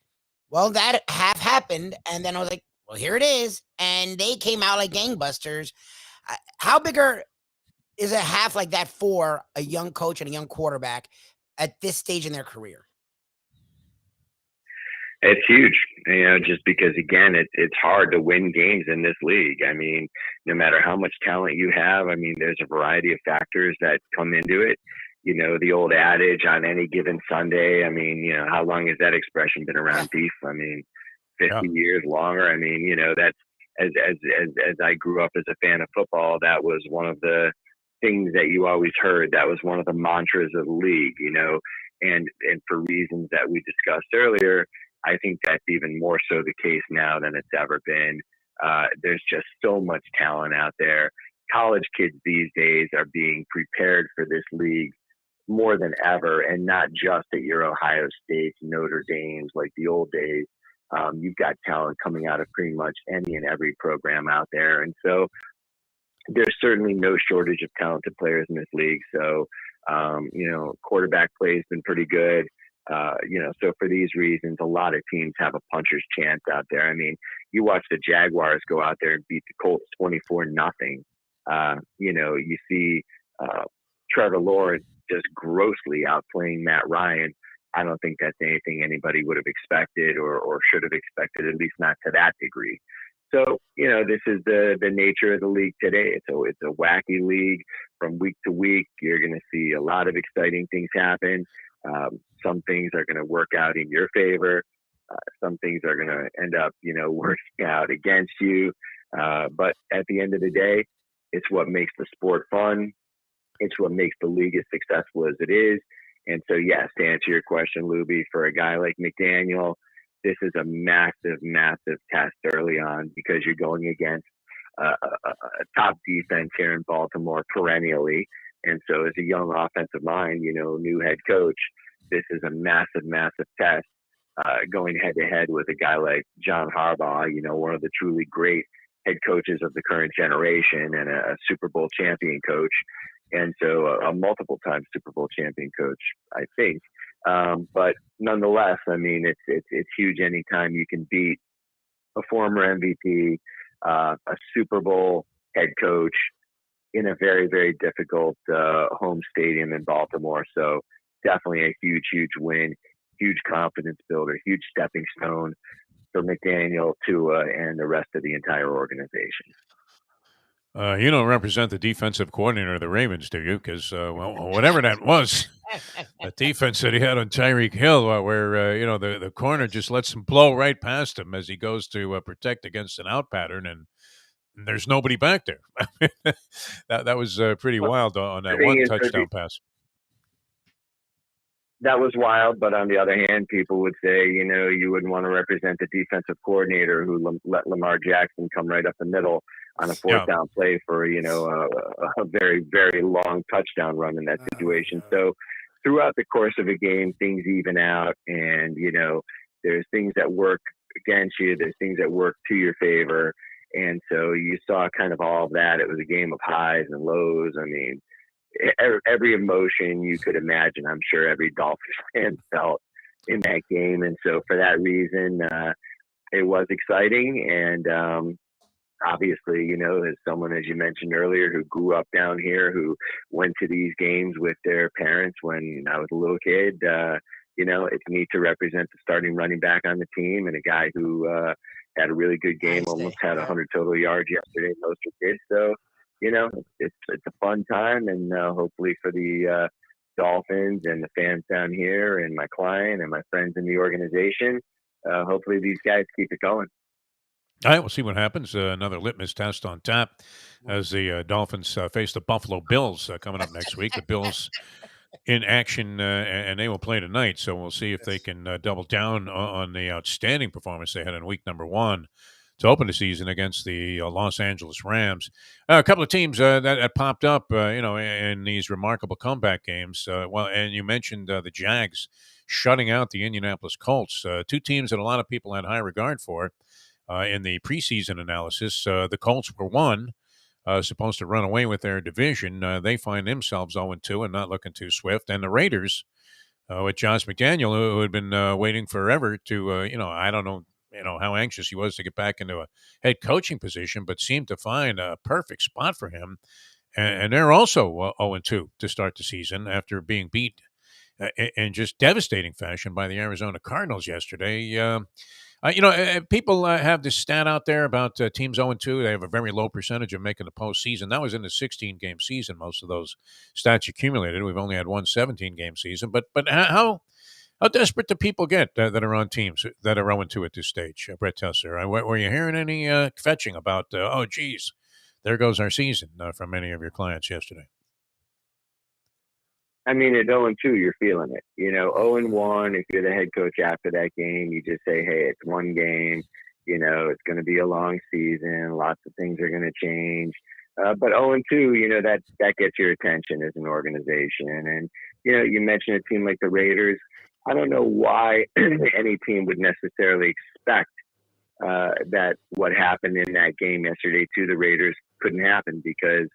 Well, that half happened, and then I was like, well, here it is. And they came out like gangbusters. How bigger is a half like that for a young coach and a young quarterback at this stage in their career? It's huge, just because, again, it's hard to win games in this league. I mean, no matter how much talent you have, I mean, there's a variety of factors that come into it. The old adage, on any given Sunday, I mean, how long has that expression been around, Beef? I mean, 50 years longer. I mean, that's as I grew up as a fan of football, that was one of the things that you always heard. That was one of the mantras of the league, and for reasons that we discussed earlier, I think that's even more so the case now than it's ever been. There's just so much talent out there. College kids these days are being prepared for this league more than ever, and not just at your Ohio States, Notre Dame's, like the old days. You've got talent coming out of pretty much any and every program out there. And so there's certainly no shortage of talented players in this league. So, quarterback play has been pretty good. So for these reasons, a lot of teams have a puncher's chance out there. I mean, you watch the Jaguars go out there and beat the Colts 24-0. You see Trevor Lawrence just grossly outplaying Matt Ryan. I don't think that's anything anybody would have expected or should have expected, at least not to that degree. So, this is the nature of the league today. It's a wacky league. From week to week, you're going to see a lot of exciting things happen. Some things are going to work out in your favor. Some things are going to end up, working out against you. But at the end of the day, it's what makes the sport fun. It's what makes the league as successful as it is. And so, yes, to answer your question, Lubie, for a guy like McDaniel, this is a massive, massive test early on, because you're going against a top defense here in Baltimore perennially. And so as a young offensive mind, new head coach, this is a massive, massive test, going head to head with a guy like John Harbaugh, one of the truly great head coaches of the current generation, and a Super Bowl champion coach. And so a multiple time Super Bowl champion coach, I think. But nonetheless, I mean, it's huge anytime you can beat a former MVP, a Super Bowl head coach in a very, very difficult home stadium in Baltimore. So definitely a huge, huge win, huge confidence builder, huge stepping stone for McDaniel, Tua, and the rest of the entire organization. You don't represent the defensive coordinator of the Ravens, do you? Because, whatever that was, that defense that he had on Tyreek Hill, where, the corner just lets him blow right past him as he goes to protect against an out pattern, and there's nobody back there. that was pretty wild on that one touchdown pass. That was wild, but on the other hand, people would say, you wouldn't want to represent the defensive coordinator who let Lamar Jackson come right up the middle on a fourth down play for, a very, very long touchdown run in that situation. So throughout the course of a game, things even out, and, there's things that work against you. There's things that work to your favor. And so you saw kind of all of that. It was a game of highs and lows. I mean, every emotion you could imagine, I'm sure every Dolphins fan felt in that game. And so for that reason, it was exciting. And obviously, as someone, as you mentioned earlier, who grew up down here, who went to these games with their parents when I was a little kid, it's neat to represent the starting running back on the team, and a guy who had a really good game, almost had 100 total yards yesterday, most of it. So, it's a fun time, and hopefully for the Dolphins and the fans down here and my client and my friends in the organization, hopefully these guys keep it going. All right, we'll see what happens. Another litmus test on tap as the Dolphins face the Buffalo Bills coming up next week. The Bills in action, and they will play tonight, so we'll see if they can double down on the outstanding performance they had in week number 1 to open the season against the Los Angeles Rams. A couple of teams that popped up, in these remarkable comeback games. And you mentioned the Jags shutting out the Indianapolis Colts, two teams that a lot of people had high regard for in the preseason analysis. The Colts were one. Supposed to run away with their division. They find themselves 0-2 and not looking too swift. And the Raiders, with Josh McDaniel, who had been waiting forever to, I don't know, how anxious he was to get back into a head coaching position, but seemed to find a perfect spot for him. And they're also 0-2 to start the season after being beat in just devastating fashion by the Arizona Cardinals yesterday. People have this stat out there about teams 0-2. They have a very low percentage of making the postseason. That was in the 16-game season. Most of those stats accumulated. We've only had one 17-game season. But how desperate do people get that are on teams that are 0-2 at this stage? Brett Tessler, were you hearing any fetching about, oh, geez, there goes our season from many of your clients yesterday? I mean, at 0-2, you're feeling it. 0-1, if you're the head coach after that game, you just say, hey, it's one game. It's going to be a long season. Lots of things are going to change. But 0-2, that gets your attention as an organization. And, you mentioned a team like the Raiders. I don't know why any team would necessarily expect that what happened in that game yesterday to the Raiders couldn't happen, because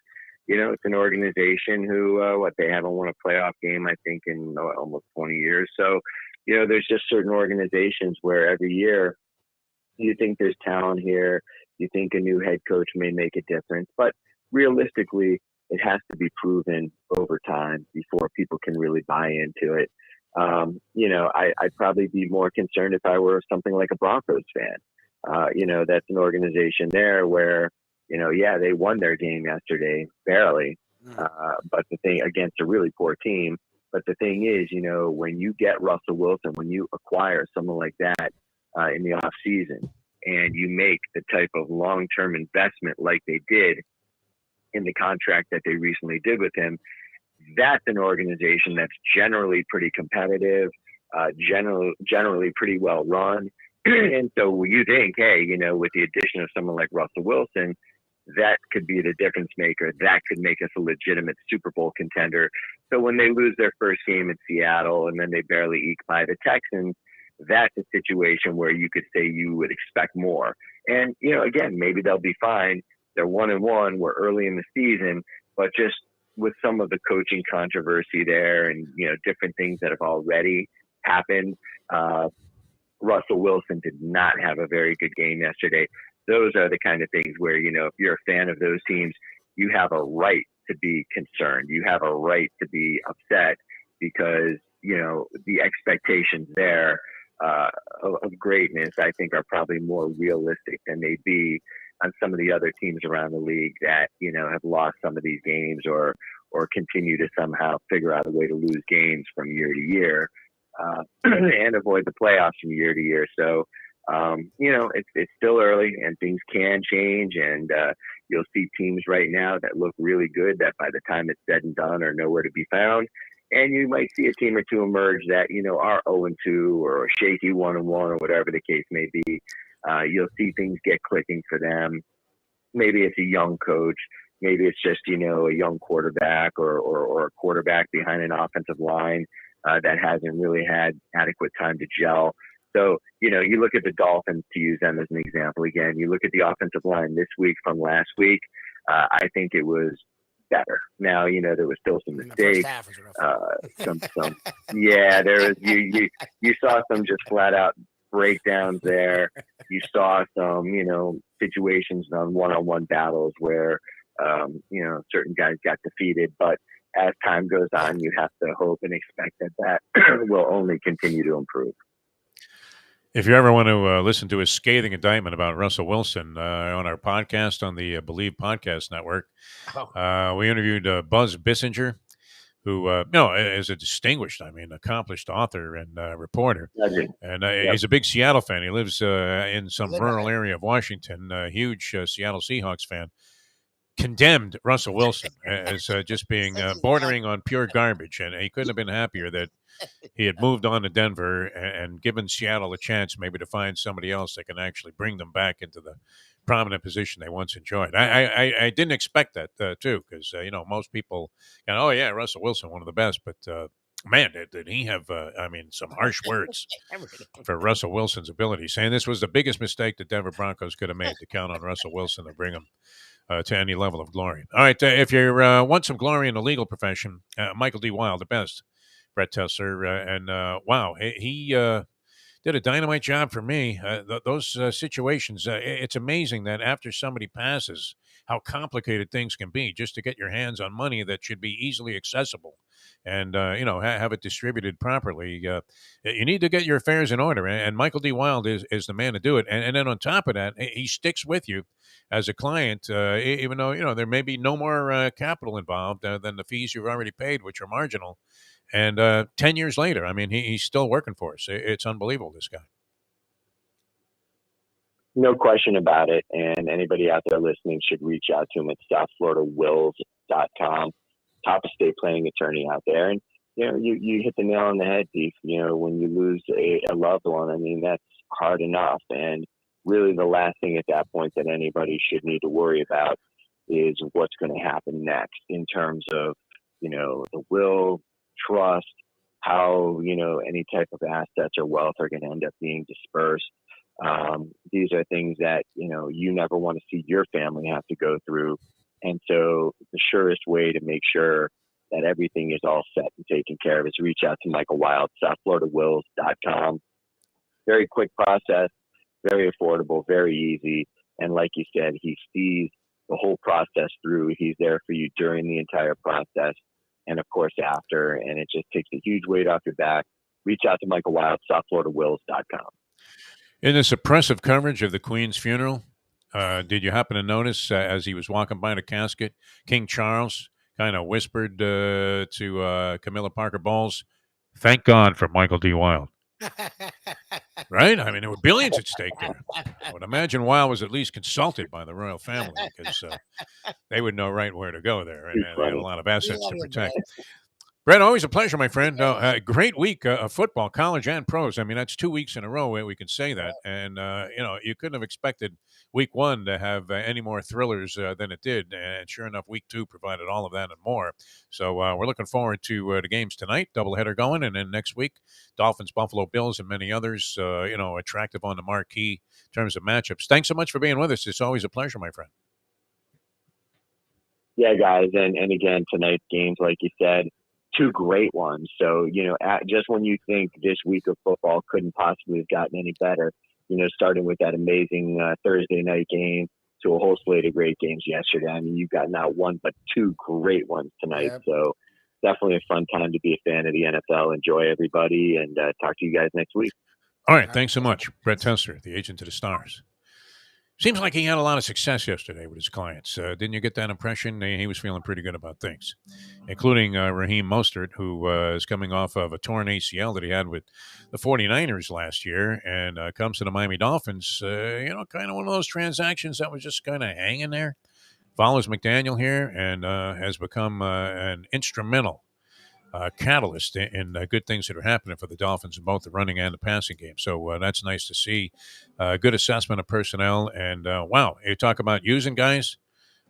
it's an organization who, they haven't won a playoff game, I think, in almost 20 years. So, there's just certain organizations where every year you think there's talent here. You think a new head coach may make a difference. But realistically, it has to be proven over time before people can really buy into it. I'd probably be more concerned if I were something like a Broncos fan. That's an organization there where, they won their game yesterday, barely. But the thing, against a really poor team. But the thing is, when you get Russell Wilson, when you acquire someone like that in the off season, and you make the type of long-term investment like they did in the contract that they recently did with him, that's an organization that's generally pretty competitive, generally pretty well run. And so you think, hey, with the addition of someone like Russell Wilson, that could be the difference maker. That could make us a legitimate Super Bowl contender. So when they lose their first game in Seattle and then they barely eke by the Texans, that's a situation where you could say you would expect more. And, again, maybe they'll be fine. They're 1-1. We're early in the season, but just with some of the coaching controversy there and, different things that have already happened, Russell Wilson did not have a very good game yesterday. Those are the kind of things where, if you're a fan of those teams, you have a right to be concerned. You have a right to be upset because, the expectations there of greatness, I think, are probably more realistic than they be on some of the other teams around the league that, have lost some of these games or continue to somehow figure out a way to lose games from year to year and avoid the playoffs from year to year. So, it's still early and things can change, and you'll see teams right now that look really good that by the time it's said and done are nowhere to be found. And you might see a team or two emerge that, are 0-2 or a shaky 1-1 or whatever the case may be. You'll see things get clicking for them. Maybe it's a young coach. Maybe it's just, a young quarterback or a quarterback behind an offensive line that hasn't really had adequate time to gel. So, you look at the Dolphins, to use them as an example again. You look at the offensive line this week from last week. I think it was better. Now, there was still some mistakes. There was you saw some just flat out breakdowns there. You saw some, situations on one-on-one battles where, certain guys got defeated. But as time goes on, you have to hope and expect that will only continue to improve. If you ever want to listen to a scathing indictment about Russell Wilson on our podcast on the Believe Podcast Network, we interviewed Buzz Bissinger, who is a distinguished, accomplished author and reporter. And he's a big Seattle fan. He lives in some rural area of Washington, a huge Seattle Seahawks fan. condemned Russell Wilson as just being bordering on pure garbage, and he couldn't have been happier that he had moved on to Denver and given Seattle a chance maybe to find somebody else that can actually bring them back into the prominent position they once enjoyed. I didn't expect that too, because most people, oh yeah, Russell Wilson, one of the best, but man, did he have some harsh words for Russell Wilson's ability, saying this was the biggest mistake the Denver Broncos could have made to count on Russell Wilson to bring him to any level of glory. All right, if you want some glory in the legal profession, Michael D. Wild, the best. Brett Tessler, and wow, he did a dynamite job for me. Those situations, it's amazing that after somebody passes, how complicated things can be just to get your hands on money that should be easily accessible and, have it distributed properly. You need to get your affairs in order, and Michael D. Wild is the man to do it. And then on top of that, he sticks with you as a client, even though, there may be no more capital involved than the fees you've already paid, which are marginal. And 10 years later, he's still working for us. It's unbelievable, this guy. No question about it. And anybody out there listening should reach out to him at southfloridawills.com. Top estate planning attorney out there. And, you hit the nail on the head, Steve. When you lose a loved one, that's hard enough. And really the last thing at that point that anybody should need to worry about is what's going to happen next in terms of, the will, trust, how any type of assets or wealth are going to end up being dispersed. These are things that you never want to see your family have to go through, and so the surest way to make sure that everything is all set and taken care of is reach out to Michael Wild, southfloridawills.com. Very quick process, very affordable, very easy, and like you said, he sees the whole process through. He's there for you during the entire process. And of course, after, and it just takes a huge weight off your back. Reach out to Michael Wild, southfloridawills.com. In this oppressive coverage of the Queen's funeral, did you happen to notice as he was walking by the casket, King Charles kind of whispered to Camilla Parker Bowles, "Thank God for Michael D. Wild." Right? There were billions at stake there. I would imagine Wild was at least consulted by the royal family because they would know right where to go there, and they had a lot of assets to protect. Brett, always a pleasure, my friend. Great week of football, college and pros. That's 2 weeks in a row where we can say that. And, you couldn't have expected week one to have any more thrillers than it did. And sure enough, week two provided all of that and more. So we're looking forward to the games tonight, doubleheader going. And then next week, Dolphins, Buffalo Bills, and many others, attractive on the marquee in terms of matchups. Thanks so much for being with us. It's always a pleasure, my friend. Yeah, guys. And again, tonight's games, like you said, two great ones. So, just when you think this week of football couldn't possibly have gotten any better, starting with that amazing Thursday night game to a whole slate of great games yesterday. You've got not one, but two great ones tonight. Yep. So definitely a fun time to be a fan of the NFL. Enjoy everybody and talk to you guys next week. All right. Thanks so much. Brett Tessler, the agent of the stars. Seems like he had a lot of success yesterday with his clients. Didn't you get that impression? He was feeling pretty good about things, including Raheem Mostert, who is coming off of a torn ACL that he had with the 49ers last year and comes to the Miami Dolphins. Kind of one of those transactions that was just kind of hanging there. Follows McDaniel here and has become an instrumental catalyst in good things that are happening for the Dolphins in both the running and the passing game. So that's nice to see. Good assessment of personnel. And, wow, you talk about using guys.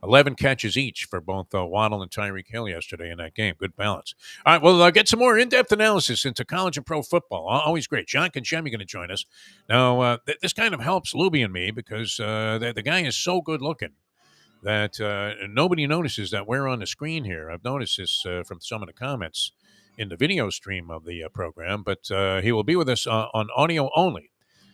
11 catches each for both Waddle and Tyreek Hill yesterday in that game. Good balance. All right, well, get some more in-depth analysis into college and pro football. Always great. John Congemi going to join us. Now, this kind of helps Lubie and me because the guy is so good-looking that nobody notices that we're on the screen here. I've noticed this from some of the comments in the video stream of the program, but he will be with us on audio only,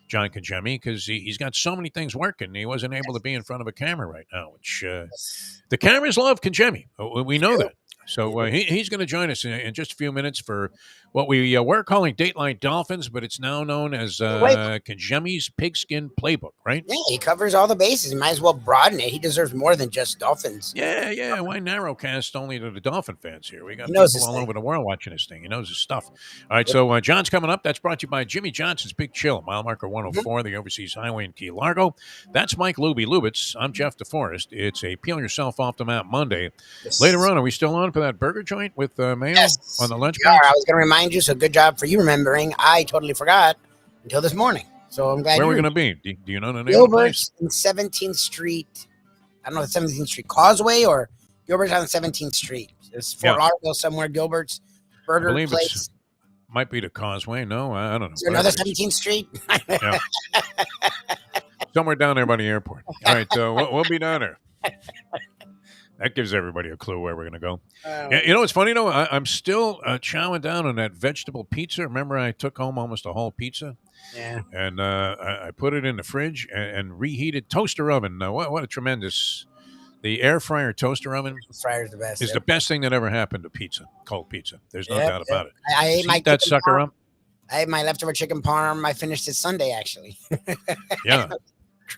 John Congemi, because he's got so many things working. He wasn't able to be in front of a camera right now, which the cameras love Congemi. We know that. So he's going to join us in just a few minutes for what we were calling Dateline Dolphins, but it's now known as Congemi's Pigskin Playbook, right? Yeah, he covers all the bases. He might as well broaden it. He deserves more than just Dolphins. Yeah. Why narrowcast only to the Dolphin fans here? We got He knows people his all thing. over the world watching this thing. He knows his stuff. All right, so John's coming up. That's brought to you by Jimmy Johnson's Big Chill, mile marker 104, the Overseas Highway in Key Largo. That's Mike Lubie Lubitz. I'm Jeff DeForest. It's a Peel Yourself Off the Map Monday. Yes. Later on, are we still on for that burger joint with mayo Yes, on the lunch we are. break? I was going to remind you, so good job for you remembering. I totally forgot until this morning. So I'm glad Where are we you going to be? Do you know the name of the place? Gilbert's in 17th Street. I don't know, 17th Street Causeway or Gilbert's on 17th Street. It's Fort Lauderdale somewhere, Gilbert's Burger I believe Place. it might be the Causeway. No, I don't know. Is there another 17th Street? Yeah. Somewhere down there by the airport. All right, we'll be down there. That gives everybody a clue where we're going to go. Yeah, you know what's funny, though? I'm still chowing down on that vegetable pizza. Remember I took home almost a whole pizza? Yeah. And I put it in the fridge and reheated toaster oven. What a tremendous... The air fryer toaster oven Fryer's the best. is the best thing that ever happened to pizza, cold pizza. There's no doubt about it. I ate my Heat that chicken sucker parm. up. I ate my leftover chicken parm. I finished it Sunday, actually. Yeah.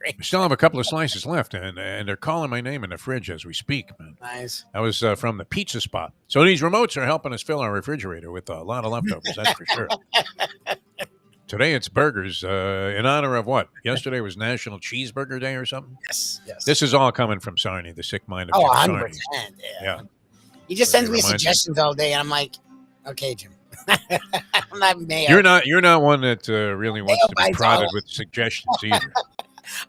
Great. We still have a couple of slices left, and they're calling my name in the fridge as we speak, man. Nice. That was from the pizza spot. So these remotes are helping us fill our refrigerator with a lot of leftovers, that's for sure. Today it's burgers in honor of what? Yesterday was National Cheeseburger Day or something? Yes. This is all coming from Sarney, the sick mind of Oh, Jim 100%. Sarney. Yeah. Yeah. He just So sends he me reminds me. suggestions all day, and I'm like, okay, Jim. I'm not mayo. You're not one that really wants to be bites prodded all- with suggestions either.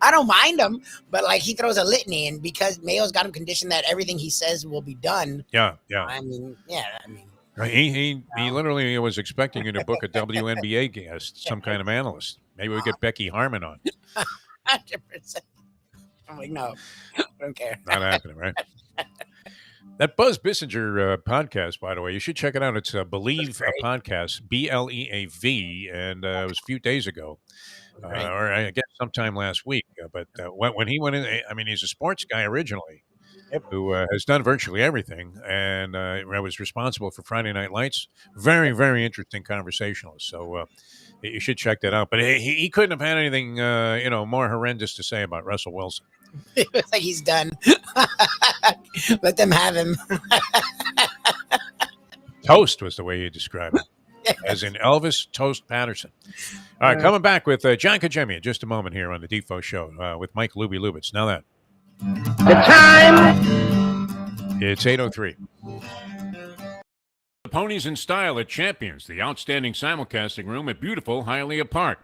I don't mind him, but like he throws a litany, and because Mayo's got him conditioned that everything he says will be done. Yeah. I mean. He literally was expecting you to book a WNBA guest, some kind of analyst. Maybe we get Becky Harmon on. 100%. I'm like, no, I don't care. Not happening, right? That Buzz Bissinger podcast, by the way, you should check it out. It's Believe a Podcast, BLEAV, and it was a few days ago, or I guess sometime last week. But when he went in, I mean, he's a sports guy originally, who has done virtually everything, and was responsible for Friday Night Lights. Very, very interesting conversationalist. So you should check that out. But he couldn't have had anything, more horrendous to say about Russell Wilson. It's like he's done. Let them have him. Toast was the way you described it, as in Elvis Toast Patterson. All right, coming back with John Congemi in just a moment here on the Defo Show with Mike Lubie Lubitz. Now that. The time. It's 8:03. The Ponies in Style at Champions, the outstanding simulcasting room at beautiful Hialeah Park.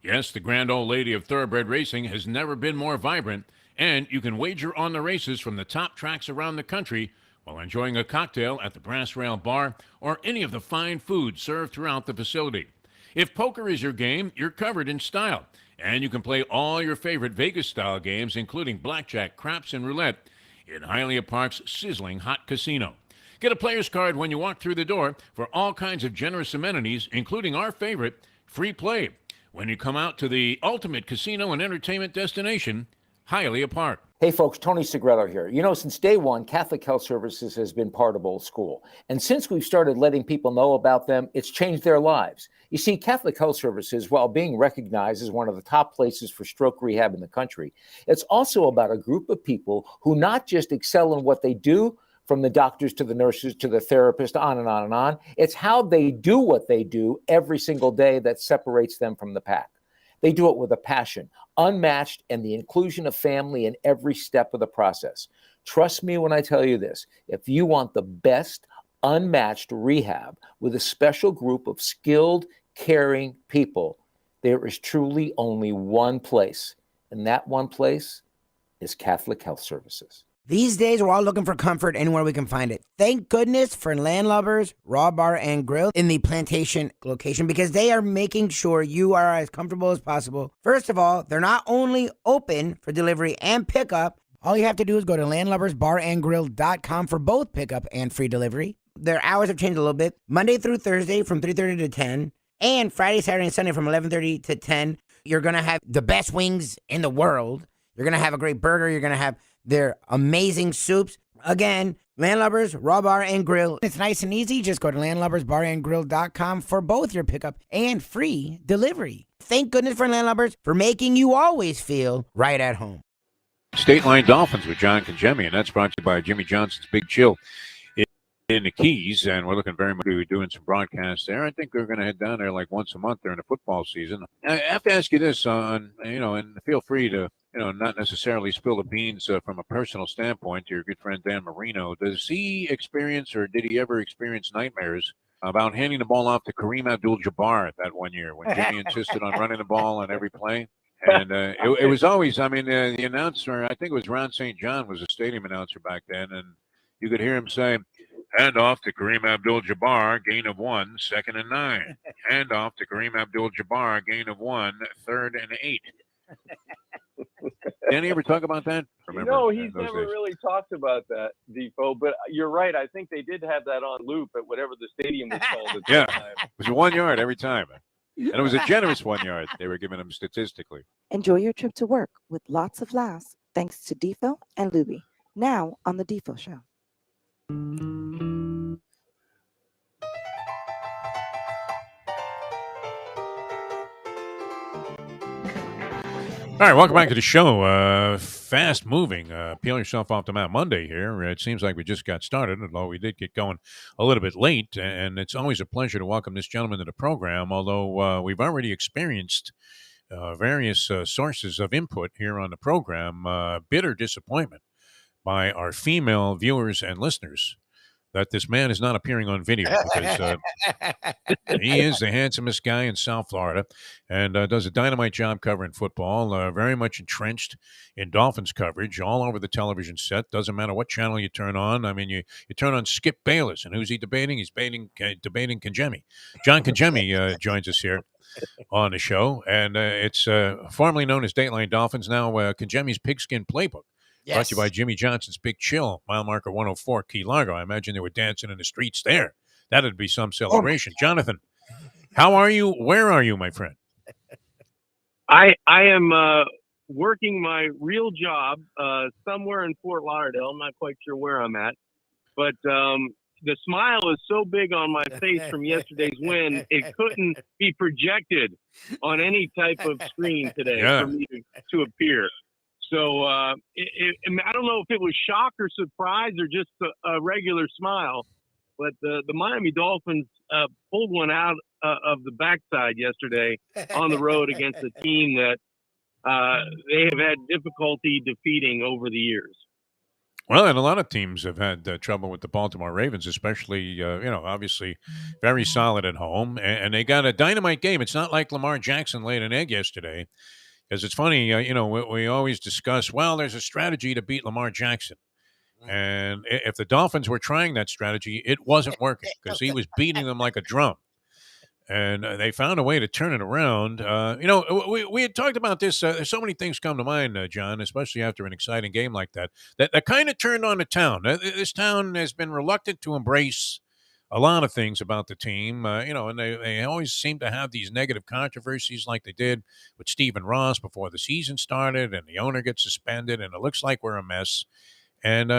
Yes, the grand old lady of thoroughbred racing has never been more vibrant, and you can wager on the races from the top tracks around the country while enjoying a cocktail at the Brass Rail Bar or any of the fine food served throughout the facility. If poker is your game, you're covered in style, and you can play all your favorite Vegas-style games, including blackjack, craps, and roulette, in Hialeah Park's sizzling hot casino. Get a player's card when you walk through the door for all kinds of generous amenities, including our favorite, free play, when you come out to the ultimate casino and entertainment destination, Hialeah Park. Hey folks, Tony Segreto here. You know, since day one, Catholic Health Services has been part of Old School. And since we've started letting people know about them, it's changed their lives. You see, Catholic Health Services, while being recognized as one of the top places for stroke rehab in the country, it's also about a group of people who not just excel in what they do, from the doctors to the nurses to the therapist, on and on and on. It's how they do what they do every single day that separates them from the pack. They do it with a passion, unmatched, and the inclusion of family in every step of the process. Trust me when I tell you this. If you want the best, unmatched rehab with a special group of skilled, caring people, there is truly only one place, and that one place is Catholic Health Services. These days, we're all looking for comfort anywhere we can find it. Thank goodness for Landlubbers Raw Bar and Grill in the Plantation location, because they are making sure you are as comfortable as possible. First of all, they're not only open for delivery and pickup. All you have to do is go to landlubbersbarandgrill.com for both pickup and free delivery. Their hours have changed a little bit. Monday through Thursday from 3:30 to 10, and Friday, Saturday, and Sunday from 11:30 to 10. You're going to have the best wings in the world. You're going to have a great burger. You're going to have their amazing soups. Again, Landlubbers Raw Bar and Grill. It's nice and easy. Just go to landlubbersbarandgrill.com for both your pickup and free delivery. Thank goodness for Landlubbers for making you always feel right at home. State Line Dolphins with John Congemi, and that's brought to you by Jimmy Johnson's Big Chill in the Keys, and we're looking very much to doing some broadcasts there. I think we're going to head down there like once a month during the football season. I have to ask you this, and feel free to, not necessarily spill the beans from a personal standpoint to your good friend Dan Marino. Does he experience, or did he ever experience nightmares about handing the ball off to Kareem Abdul-Jabbar that one year when Jimmy insisted on running the ball on every play? And it was always, the announcer, I think it was Ron St. John, was a stadium announcer back then, and you could hear him say, hand off to Kareem Abdul-Jabbar, gain of 1, 2nd and 9. Hand off to Kareem Abdul-Jabbar, gain of 1, 3rd and 8. Did he ever talk about that? No, he's never really talked about that, Defo. But you're right. I think they did have that on loop at whatever the stadium was called at that time. It was 1 yard every time. And it was a generous 1 yard they were giving him statistically. Enjoy your trip to work with lots of laughs thanks to Defo and Lubie. Now on the Defo Show. All right, welcome back to the show. Fast moving. Peel yourself off the mat Monday here. It seems like we just got started, although we did get going a little bit late. And it's always a pleasure to welcome this gentleman to the program, although we've already experienced various sources of input here on the program. Bitter disappointment by our female viewers and listeners that this man is not appearing on video because he is the handsomest guy in South Florida and does a dynamite job covering football, very much entrenched in Dolphins coverage all over the television set. Doesn't matter what channel you turn on. I mean, you turn on Skip Bayless, and who's he debating? He's debating Congemi. John Congemi joins us here on the show, and it's formerly known as Dateline Dolphins, now Congemi's Pigskin Playbook. Yes. Brought to you by Jimmy Johnson's Big Chill, mile marker 104, Key Largo. I imagine they were dancing in the streets there. That'd be some celebration. Jonathan, how are you? Where are you, my friend? I am working my real job somewhere in Fort Lauderdale. I'm not quite sure where I'm at. But the smile is so big on my face from yesterday's win, it couldn't be projected on any type of screen today for me to appear. So I don't know if it was shock or surprise or just a regular smile, but the Miami Dolphins pulled one out of the backside yesterday on the road against a team that they have had difficulty defeating over the years. Well, and a lot of teams have had trouble with the Baltimore Ravens, especially, obviously very solid at home. And they got a dynamite game. It's not like Lamar Jackson laid an egg yesterday. Because it's funny, we always discuss, well, there's a strategy to beat Lamar Jackson. And if the Dolphins were trying that strategy, it wasn't working because he was beating them like a drum. And they found a way to turn it around. We had talked about this. There's so many things come to mind, John, especially after an exciting game like that kind of turned on the town. This town has been reluctant to embrace a lot of things about the team, and they always seem to have these negative controversies like they did with Stephen Ross before the season started, and the owner gets suspended, and it looks like we're a mess. And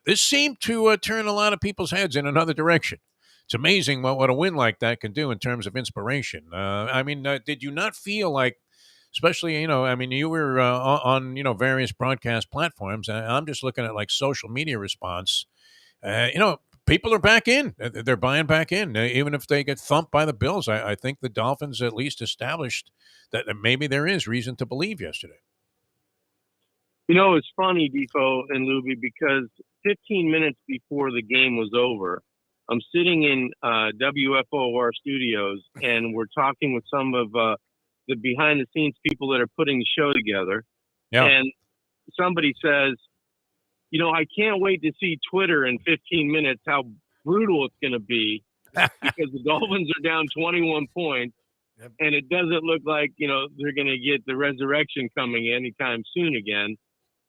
this seemed to turn a lot of people's heads in another direction. It's amazing what a win like that can do in terms of inspiration. Did you not feel like, especially, you were on, various broadcast platforms. I'm just looking at like social media response, people are back in. They're buying back in. Even if they get thumped by the Bills, I think the Dolphins at least established that maybe there is reason to believe yesterday. It's funny, Defo and Lubie, because 15 minutes before the game was over, I'm sitting in WFOR studios, and we're talking with some of the behind-the-scenes people that are putting the show together. Yeah. And somebody says, I can't wait to see Twitter in 15 minutes, how brutal it's going to be because the Dolphins are down 21 points, and it doesn't look like, they're going to get the resurrection coming anytime soon again.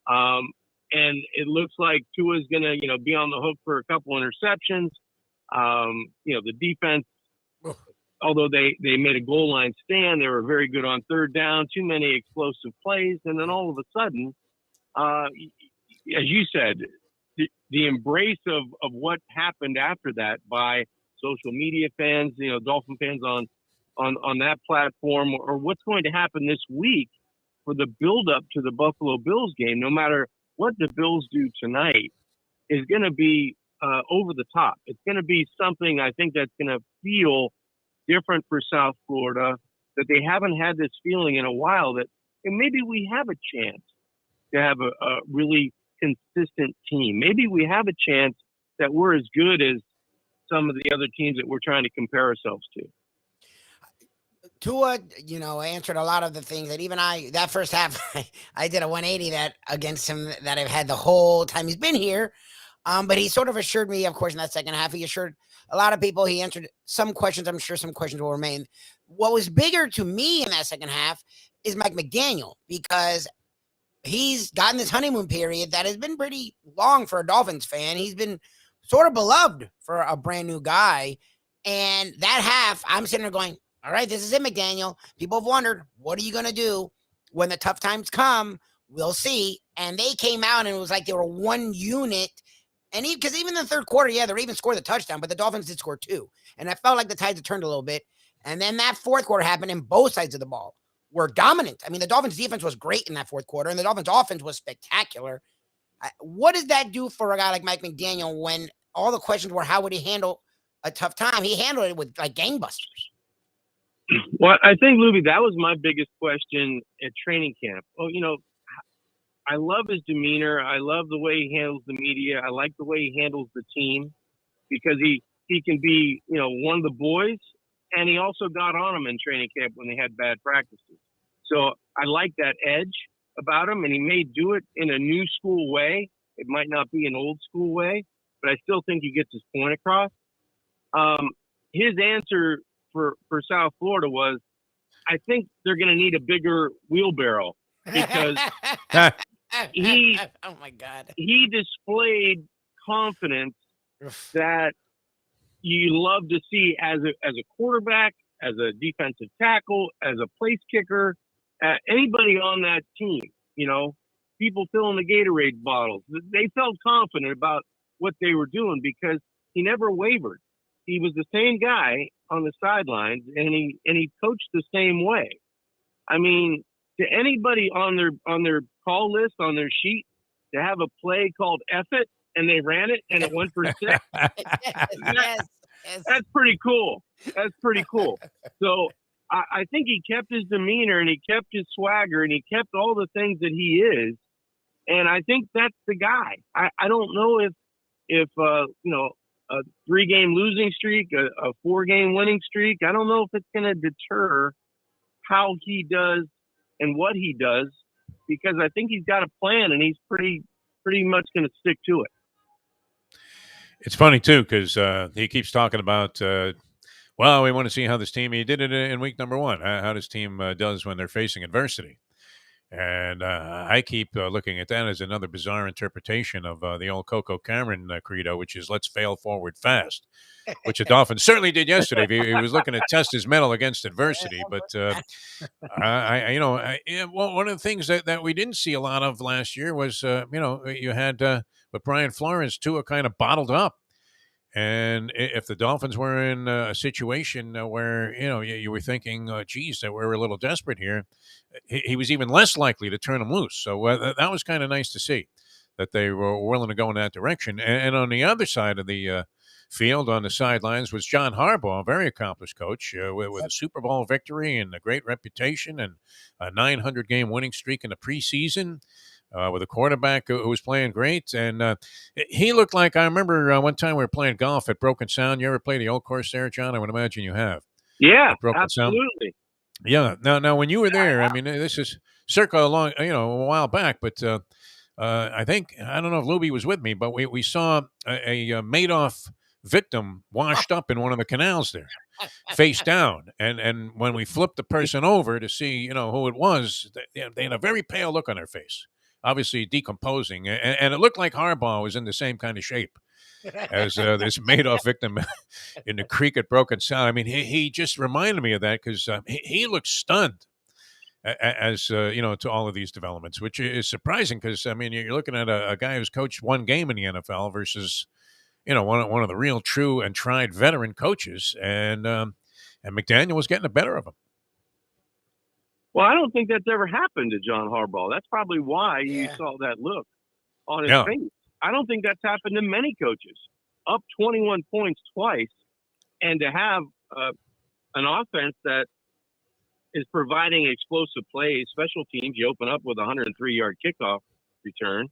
And it looks like Tua's going to, be on the hook for a couple interceptions. The defense, although they made a goal line stand, they were very good on third down, too many explosive plays. And then all of a sudden, as you said, the embrace of what happened after that by social media fans, Dolphin fans on that platform, or what's going to happen this week for the build-up to the Buffalo Bills game, no matter what the Bills do tonight, is going to be over the top. It's going to be something I think that's going to feel different for South Florida, that they haven't had this feeling in a while, that maybe we have a chance to have a really consistent team. Maybe we have a chance that we're as good as some of the other teams that we're trying to compare ourselves to. Tua, answered a lot of the things that even that first half, I did a 180 that against him that I've had the whole time he's been here. But he sort of assured me, of course, in that second half, he assured a lot of people. He answered some questions. I'm sure some questions will remain. What was bigger to me in that second half is Mike McDaniel, because he's gotten this honeymoon period that has been pretty long for a Dolphins fan. He's been sort of beloved for a brand new guy. And that half, I'm sitting there going, all right, this is it, McDaniel. People have wondered, what are you going to do when the tough times come? We'll see. And they came out and it was like they were one unit. And because even in the third quarter, the Ravens scored the touchdown, but the Dolphins did score 2. And I felt like the tides had turned a little bit. And then that fourth quarter happened and both sides of the ball were dominant. I mean, the Dolphins defense was great in that fourth quarter and the Dolphins offense was spectacular. What does that do for a guy like Mike McDaniel when all the questions were, how would he handle a tough time? He handled it with like gangbusters. Well, I think, Lubie, that was my biggest question at training camp. Oh, I love his demeanor. I love the way he handles the media. I like the way he handles the team, because he can be, one of the boys, and he also got on them in training camp when they had bad practices. So I like that edge about him, and he may do it in a new school way. It might not be an old school way, but I still think he gets his point across. His answer for South Florida was, I think they're going to need a bigger wheelbarrow, because oh my God, he displayed confidence that you love to see as a quarterback, as a defensive tackle, as a place kicker, anybody on that team. People filling the Gatorade bottles. They felt confident about what they were doing because he never wavered. He was the same guy on the sidelines, and he coached the same way. I mean, to anybody on their call list, on their sheet, to have a play called F it, and they ran it, and it went for 6, yes. That's pretty cool. That's pretty cool. So I think he kept his demeanor, and he kept his swagger, and he kept all the things that he is. And I think that's the guy. I don't know if a 3-game losing streak, a 4-game winning streak, I don't know if it's going to deter how he does and what he does, because I think he's got a plan, and he's pretty much going to stick to it. It's funny, too, because he keeps talking about, well, we want to see how this team, he did it in week number 1, how this team does when they're facing adversity. And I keep looking at that as another bizarre interpretation of the old Coco Cameron credo, which is let's fail forward fast, which the Dolphins certainly did yesterday. He was looking to test his mettle against adversity. But, one of the things that we didn't see a lot of last year was, you had with Brian Flores, Tua kind of bottled up. And if the Dolphins were in a situation where, you were thinking, geez, that we're a little desperate here, he was even less likely to turn them loose. So that was kind of nice to see that they were willing to go in that direction. And on the other side of the field, on the sidelines, was John Harbaugh, a very accomplished coach with a Super Bowl victory and a great reputation and a 900-game winning streak in the preseason. With a quarterback who was playing great. And he looked like, I remember one time we were playing golf at Broken Sound. You ever play the old course there, John? I would imagine you have. Yeah, absolutely. Sound. Yeah. Now, when you were there, I mean, this is circa a while back, but I think, I don't know if Lubie was with me, but we saw a Madoff victim washed up in one of the canals there, face down. And when we flipped the person over to see, who it was, they had a very pale look on their face. Obviously decomposing, and it looked like Harbaugh was in the same kind of shape as this Madoff victim in the creek at Broken Sound. I mean, he just reminded me of that because he looked stunned. as to all of these developments, which is surprising because I mean you're looking at a guy who's coached one game in the NFL versus one of the real true and tried veteran coaches, and McDaniel was getting the better of him. Well, I don't think that's ever happened to John Harbaugh. That's probably why you saw that look on his face. I don't think that's happened to many coaches. Up 21 points twice, and to have an offense that is providing explosive plays, special teams. You open up with a 103-yard kickoff return.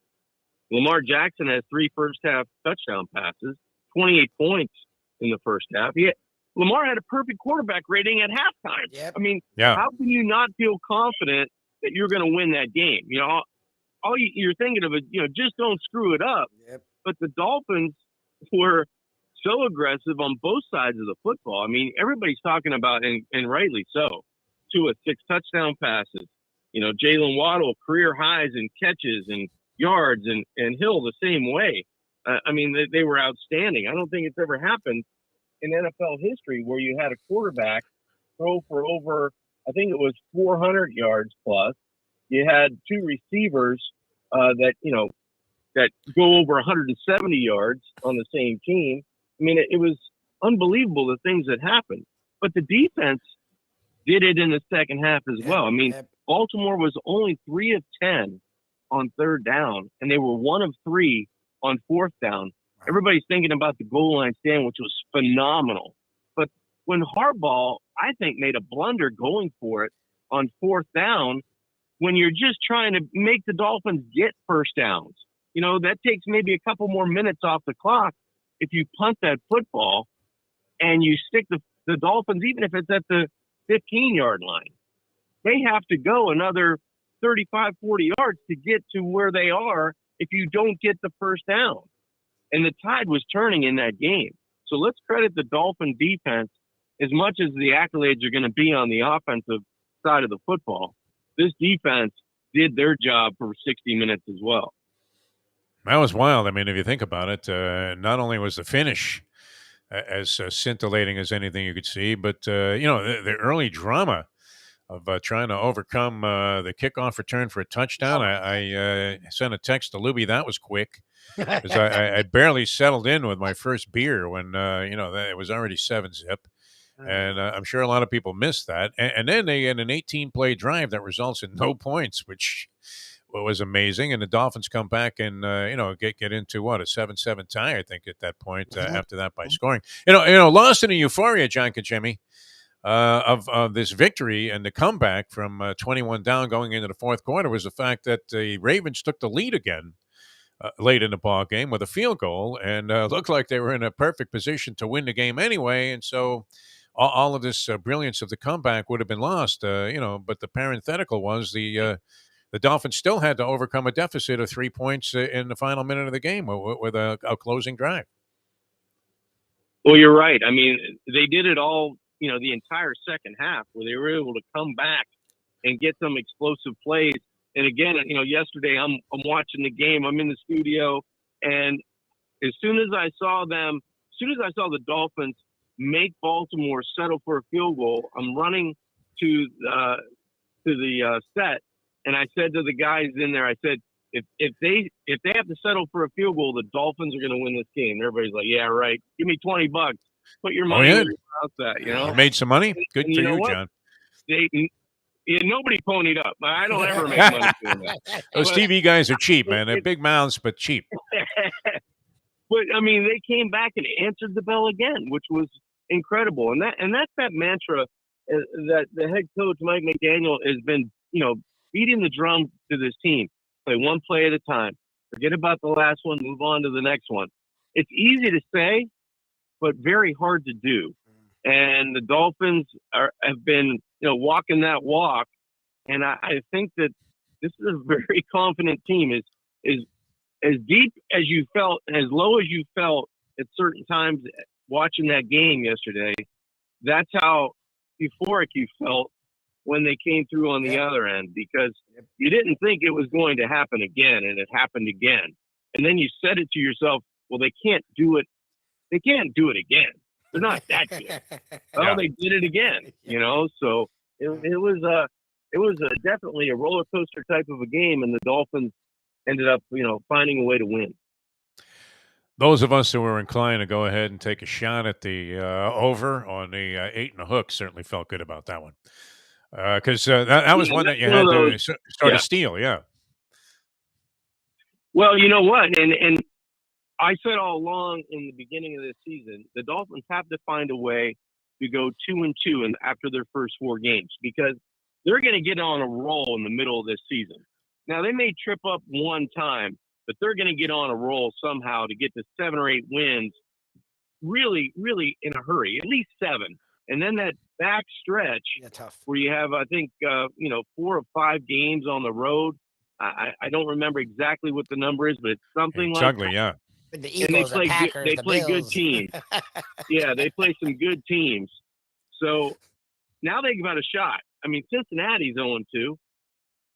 Lamar Jackson has 3 first-half touchdown passes, 28 points in the first half. Lamar had a perfect quarterback rating at halftime. Yep. I mean, how can you not feel confident that you're going to win that game? You know, all you're thinking of is, just don't screw it up. Yep. But the Dolphins were so aggressive on both sides of the football. I mean, everybody's talking about, and rightly so, 2 of 6 touchdown passes. Jalen Waddle, career highs in catches and yards, and Hill the same way. I mean, they were outstanding. I don't think it's ever happened in NFL history where you had a quarterback throw for over, I think it was 400 yards plus. You had 2 receivers that go over 170 yards on the same team. I mean, it was unbelievable the things that happened. But the defense did it in the second half as well. I mean, Baltimore was only 3 of 10 on 3rd down, and they were 1 of 3 on 4th down. Everybody's thinking about the goal line stand, which was phenomenal. But when Harbaugh, I think, made a blunder going for it on 4th down, when you're just trying to make the Dolphins get first downs, that takes maybe a couple more minutes off the clock. If you punt that football and you stick the Dolphins, even if it's at the 15-yard line, they have to go another 35, 40 yards to get to where they are if you don't get the first down. And the tide was turning in that game. So let's credit the Dolphin defense as much as the accolades are going to be on the offensive side of the football. This defense did their job for 60 minutes as well. That was wild. I mean, if you think about it, not only was the finish as scintillating as anything you could see, but, the early drama of trying to overcome the kickoff return for a touchdown. I sent a text to Lubie. That was quick because I barely settled in with my first beer when, it was already 7-zip. And I'm sure a lot of people missed that. And then they had an 18-play drive that results in no points, which was amazing. And the Dolphins come back and, get into a 7-7 tie, I think, at that point after that by scoring. Lost in the euphoria, John Congemi, of this victory and the comeback from 21 down going into the 4th quarter was the fact that the Ravens took the lead again late in the ball game with a field goal and looked like they were in a perfect position to win the game anyway. And so all of this brilliance of the comeback would have been lost, but the parenthetical was the Dolphins still had to overcome a deficit of 3 points in the final minute of the game with a closing drive. Well, you're right. I mean, they did it all, the entire second half where they were able to come back and get some explosive plays. And again, yesterday I'm watching the game. I'm in the studio, and as soon as I saw the Dolphins make Baltimore settle for a field goal, I'm running to the set, and I said to the guys in there, I said, if they have to settle for a field goal, the Dolphins are going to win this game. And everybody's like, yeah, right. Give me $20. Put your money where your mouth's at, You made some money? Good for you, John. Nobody ponied up. I don't ever make money doing that. Those TV guys are cheap, man. They're big mouths, but cheap. But, I mean, they came back and answered the bell again, which was incredible. And that's that mantra that the head coach, Mike McDaniel, has been, beating the drum to this team. Play one play at a time. Forget about the last one. Move on to the next one. It's easy to say, but very hard to do. And the Dolphins have been, walking that walk. And I think that this is a very confident team. Is as deep as you felt, as low as you felt at certain times watching that game yesterday, that's how euphoric you felt when they came through on the other end, because you didn't think it was going to happen again, and it happened again. And then you said it to yourself, well, they can't do it. They can't do it again. They're not that good. Well, they did it again, So it was it was definitely a roller coaster type of a game, and the Dolphins ended up, finding a way to win. Those of us who were inclined to go ahead and take a shot at the over on the 8 and a hook certainly felt good about that one. Because that was one that you had to sort of steal, yeah. Well, you know what? And I said all along in the beginning of this season, the Dolphins have to find a way to go 2-2 after their first 4 games, because they're going to get on a roll in the middle of this season. Now, they may trip up one time, but they're going to get on a roll somehow to get to 7 or 8 wins really, really in a hurry, at least 7. And then that back stretch where you have, I think, 4 or 5 games on the road. I don't remember exactly what the number is, but it's something it's like ugly, yeah. The Eagles, the Packers, they play Bills. good teams. Yeah, they play some good teams. So now they've got a shot. I mean, Cincinnati's 0-2.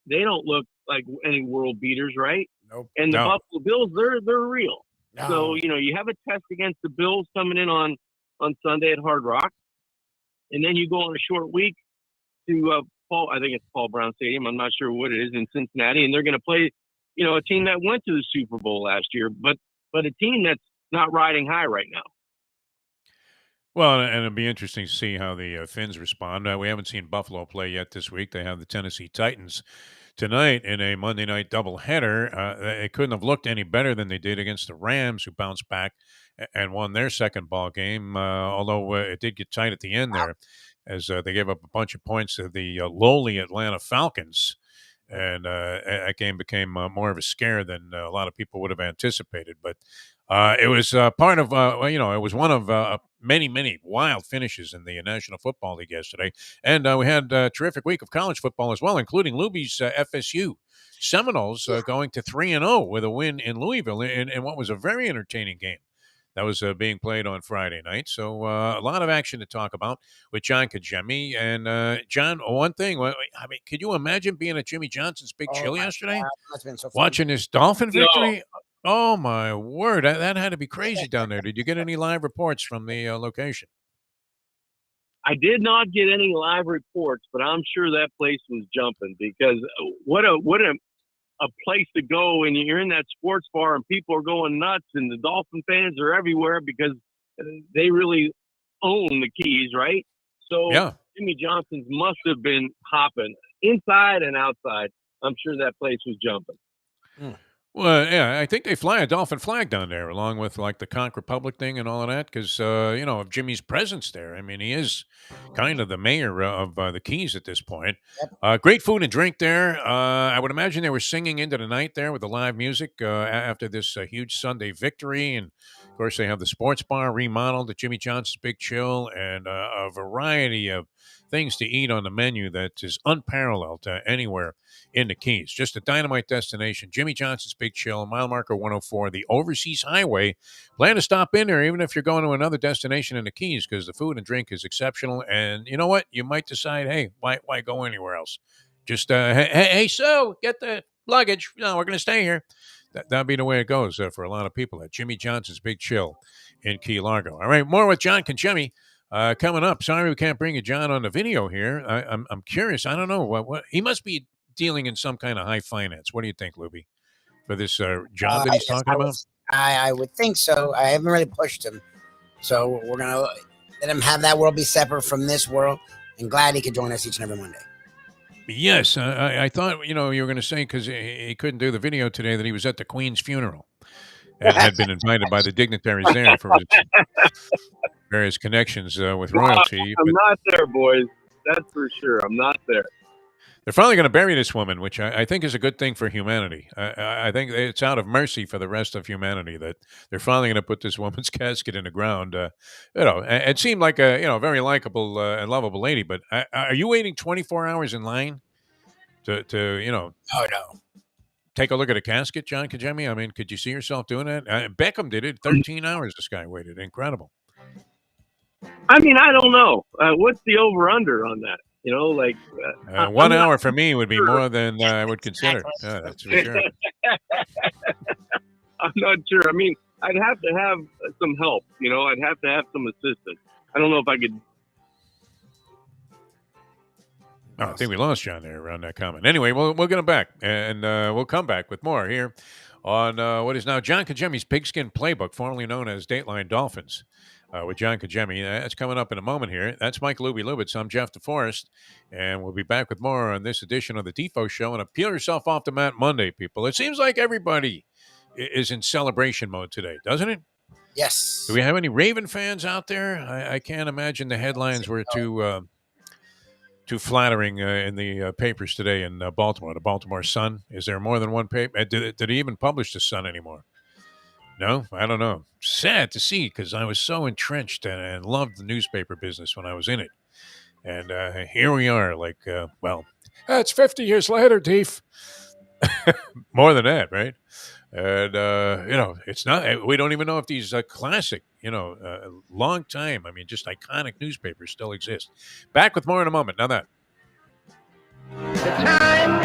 They don't look like any world beaters, right? Nope. And the Buffalo Bills, they're real. No. So, you have a test against the Bills coming in on Sunday at Hard Rock. And then you go on a short week to I think it's Paul Brown Stadium. I'm not sure what it is in Cincinnati. And they're going to play, a team that went to the Super Bowl last year, but a team that's not riding high right now. Well, and it'll be interesting to see how the Finns respond. We haven't seen Buffalo play yet this week. They have the Tennessee Titans tonight in a Monday night doubleheader. They couldn't have looked any better than they did against the Rams, who bounced back and won their second ball game, although it did get tight at the end there as they gave up a bunch of points to the lowly Atlanta Falcons. And that game became more of a scare than a lot of people would have anticipated. But it was part of, it was one of many, many wild finishes in the National Football League yesterday. And we had a terrific week of college football as well, including Lubie's FSU Seminoles going to 3-0 with a win in Louisville in what was a very entertaining game that was being played on Friday night. So a lot of action to talk about with John Congemi. And John, one thing, I mean, could you imagine being at Jimmy Johnson's Big Chill yesterday? That's been so fun. Watching this Dolphin victory? Oh, my word. That had to be crazy down there. Did you get any live reports from the location? I did not get any live reports, but I'm sure that place was jumping, because what a place to go, and you're in that sports bar and people are going nuts, and the Dolphin fans are everywhere because they really own the keys, right? So Jimmy Johnson's must have been hopping inside and outside. I'm sure that place was jumping. Well, yeah, I think they fly a Dolphin flag down there along with like the Conch Republic thing and all of that because, of Jimmy's presence there. I mean, he is kind of the mayor of the Keys at this point. Great food and drink there. I would imagine they were singing into the night there with the live music after this huge Sunday victory. And, of course, they have the sports bar remodeled at Jimmy Johnson's Big Chill and a variety of things to eat on the menu that is unparalleled anywhere in the Keys. Just a dynamite destination. Jimmy Johnson's Big Chill, mile marker 104, the Overseas Highway. Plan to stop in there even if you're going to another destination in the Keys because the food and drink is exceptional. And you know what? You might decide, hey, why go anywhere else? Just, hey, so get the luggage. No, we're going to stay here. That'd be the way it goes for a lot of people at Jimmy Johnson's Big Chill in Key Largo. All right, more with John Congemi. Coming up. Sorry we can't bring you John on the video here. I'm curious. I don't know what he must be dealing in some kind of high finance. What do you think, Lubie, for this job that he's talking about? I would think so. I haven't really pushed him, so we're gonna let him have that world be separate from this world. And glad he could join us each and every Monday. Yes, I thought you were going to say because he couldn't do the video today that he was at the Queen's funeral and had been invited by the dignitaries there for his various connections with royalty. I'm not there, boys. That's for sure. I'm not there. They're finally going to bury this woman, which I think is a good thing for humanity. I think it's out of mercy for the rest of humanity that they're finally going to put this woman's casket in the ground. It seemed like a very likable and lovable lady. But are you waiting 24 hours in line to Oh no. Take a look at a casket, John Congemi? I mean, could you see yourself doing that? Beckham did it. 13 hours this guy waited. Incredible. I mean, I don't know. What's the over-under on that? 1 hour for me would be more than I would consider. Yeah, that's for sure. I'm not sure. I mean, I'd have to have some help. I'd have to have some assistance. I don't know if I could. Oh, I think we lost John there around that comment. Anyway, we'll get him back, and we'll come back with more here on what is now John Congemi's Pigskin Playbook, formerly known as Dateline Dolphins, with John Congemi. That's coming up in a moment here. That's Mike Lubie Lubitz. I'm Jeff DeForest, and we'll be back with more on this edition of the Defo Show and a Peel Yourself Off the Mat Monday, people. It seems like everybody is in celebration mode today, doesn't it? Yes. Do we have any Raven fans out there? I can't imagine the headlines were too flattering in the papers today in Baltimore. The Baltimore Sun. Is there more than one paper? Did he even publish the Sun anymore? No, I don't know. Sad to see because I was so entrenched and loved the newspaper business when I was in it. And here we are, like, it's 50 years later, Deef. More than that, right? And, it's not, we don't even know if these classic, long time, just iconic newspapers still exist. Back with more in a moment. Now that. The time.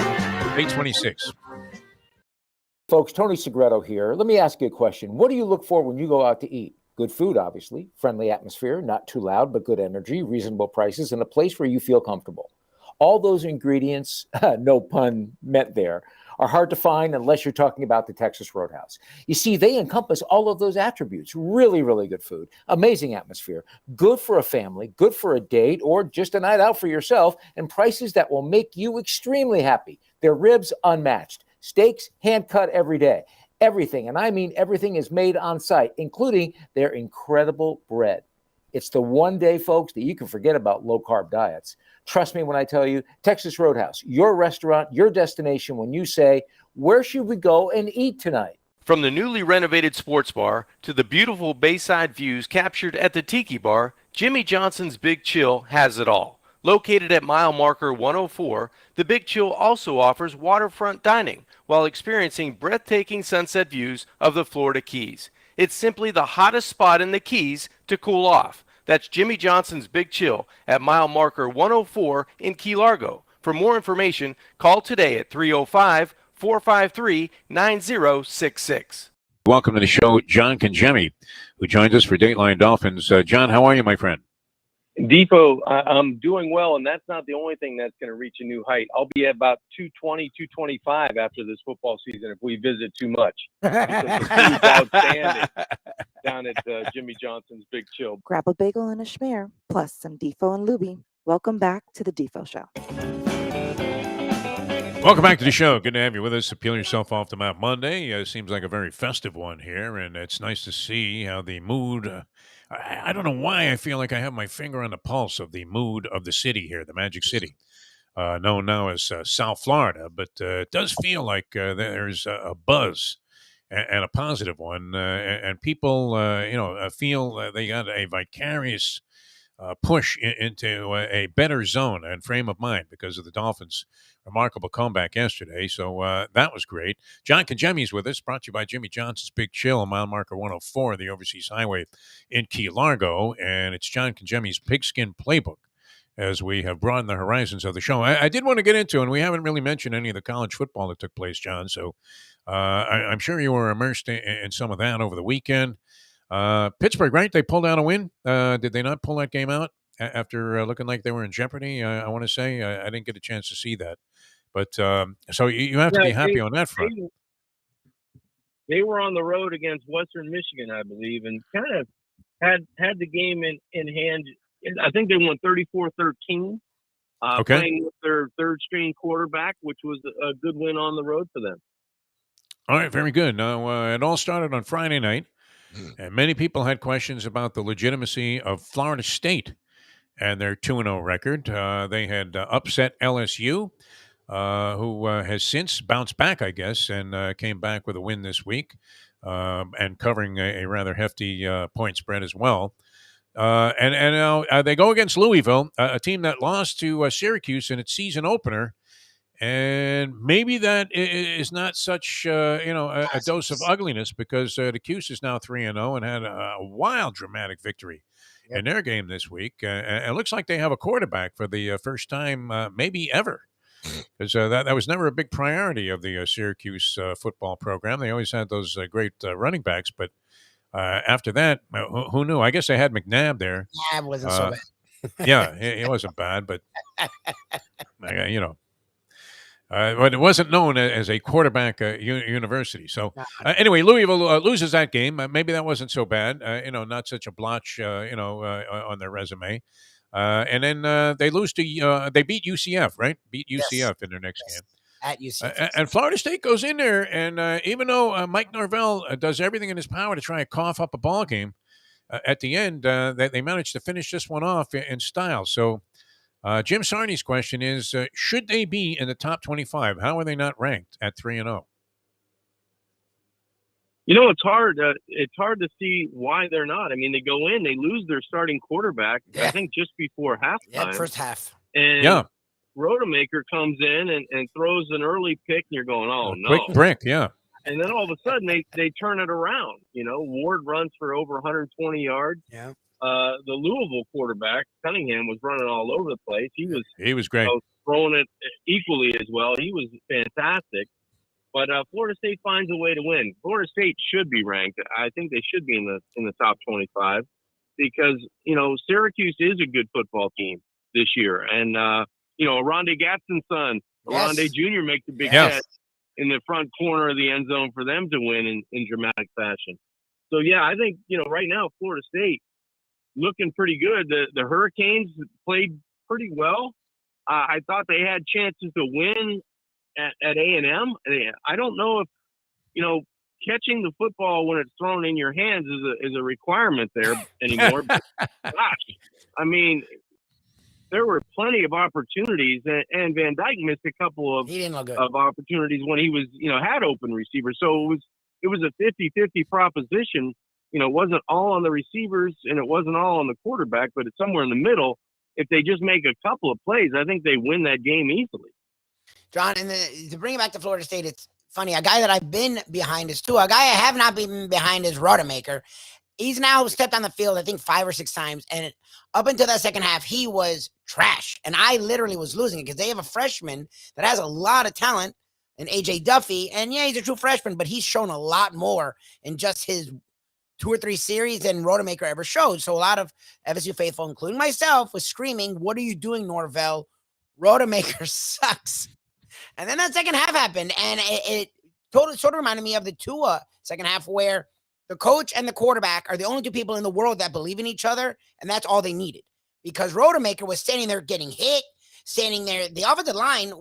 8:26. Folks, Tony Segreto here. Let me ask you a question. What do you look for when you go out to eat? Good food, obviously, friendly atmosphere, not too loud, but good energy, reasonable prices, and a place where you feel comfortable. All those ingredients, no pun meant there, are hard to find unless you're talking about the Texas Roadhouse. You see, they encompass all of those attributes. Really, really good food, amazing atmosphere, good for a family, good for a date, or just a night out for yourself, and prices that will make you extremely happy. Their ribs unmatched, steaks hand cut every day. Everything, and I mean everything, is made on site, including their incredible bread. It's the one day, folks, that you can forget about low-carb diets. Trust me when I tell you, Texas Roadhouse, your restaurant, your destination when you say, where should we go and eat tonight? From the newly renovated sports bar to the beautiful bayside views captured at the Tiki Bar, Jimmy Johnson's Big Chill has it all. Located at mile marker 104, the Big Chill also offers waterfront dining while experiencing breathtaking sunset views of the Florida Keys. It's simply the hottest spot in the Keys to cool off. That's Jimmy Johnson's Big Chill at mile marker 104 in Key Largo. For more information, call today at 305-453-9066. Welcome to the show, John Congemi, who joins us for Dateline Dolphins. John, how are you, my friend? Defo, I'm doing well, and that's not the only thing that's going to reach a new height. I'll be at about 220, 225 after this football season if we visit too much. Because the food's outstanding down at Jimmy Johnson's Big Chill. Grab a bagel and a schmear, plus some Defo and Lubie. Welcome back to the Defo Show. Welcome back to the show. Good to have you with us. Peel Yourself Off the Mat Monday. Seems like a very festive one here, and it's nice to see how the mood... I don't know why I feel like I have my finger on the pulse of the mood of the city here, the Magic City, known now as South Florida. But it does feel like there's a buzz and a positive one, and people, feel they got a vicarious push into a better zone and frame of mind because of the Dolphins' remarkable comeback yesterday. So that was great. John Congemi is with us, brought to you by Jimmy Johnson's Big Chill on mile marker 104, the Overseas Highway in Key Largo. And it's John Congemi's Pigskin Playbook as we have broadened the horizons of the show. I did want to get into, and we haven't really mentioned any of the college football that took place, John. So I'm sure you were immersed in some of that over the weekend. Pittsburgh, right? They pulled out a win. Did they not pull that game out after looking like they were in jeopardy? I want to say I didn't get a chance to see that, but so you have to be happy on that front. They were on the road against Western Michigan, I believe, and kind of had the game in hand. I think they won 34-13. Playing with their third-string quarterback, which was a good win on the road for them. All right, very good. Now it all started on Friday night. And many people had questions about the legitimacy of Florida State and their 2-0 record. They had upset LSU, who has since bounced back, I guess, and came back with a win this week and covering a rather hefty point spread as well. And now they go against Louisville, a team that lost to Syracuse in its season opener. And maybe that is not such, a dose of ugliness because the Cuse is now 3-0 and had a wild, dramatic victory in their game this week. And it looks like they have a quarterback for the first time, maybe ever, because that was never a big priority of the Syracuse football program. They always had those great running backs, but after that, who knew? I guess they had McNabb there. Yeah, it wasn't so bad. Yeah, it wasn't bad, but but it wasn't known as a quarterback university. So anyway, Louisville loses that game. Maybe that wasn't so bad. Not such a blotch. On their resume. And then they lose to they beat UCF, right? Beat UCF Yes. in their next game. At UCF. And Florida State goes in there, and even though Mike Norvell does everything in his power to try and cough up a ball game, at the end they managed to finish this one off in style. So Jim Sarney's question is: should they be in the top 25? How are they not ranked at 3-0? It's hard. It's hard to see why they're not. I mean, they go in, they lose their starting quarterback. I think just before halftime. Yeah, first half. And Rodemaker comes in and throws an early pick, and you're going, oh no, quick brick, yeah. And then all of a sudden they turn it around. Ward runs for over 120 yards. Yeah. The Louisville quarterback Cunningham was running all over the place. He was great, throwing it equally as well. He was fantastic. But Florida State finds a way to win. Florida State should be ranked. I think they should be in the top 25 because Syracuse is a good football team this year, and Rondé Gadsden's son, Rondé Jr. makes a big catch in the front corner of the end zone for them to win in dramatic fashion. So yeah, I think right now Florida State looking pretty good. The Hurricanes played pretty well. I thought they had chances to win at A&M. I don't know if catching the football when it's thrown in your hands is a requirement there anymore. But, gosh, I mean, there were plenty of opportunities, and Van Dyke missed a couple of opportunities when he was had open receivers. So it was a 50-50 proposition. It wasn't all on the receivers and it wasn't all on the quarterback, but it's somewhere in the middle. If they just make a couple of plays, I think they win that game easily. John, and to bring it back to Florida State, it's funny. A guy that I've been behind is too. A guy I have not been behind is Rodemaker. He's now stepped on the field, I think 5 or 6 times. And up until that second half, he was trash. And I literally was losing it because they have a freshman that has a lot of talent in A.J. Duffy. And yeah, he's a true freshman, but he's shown a lot more in just his 2 or 3 series than Rodemaker ever showed. So a lot of FSU faithful, including myself, was screaming, "What are you doing, Norvell? Rodemaker sucks." And then that second half happened, and it totally sort of reminded me of the Tua second half where the coach and the quarterback are the only 2 people in the world that believe in each other, and that's all they needed. Because Rodemaker was standing there getting hit, standing there. The offensive line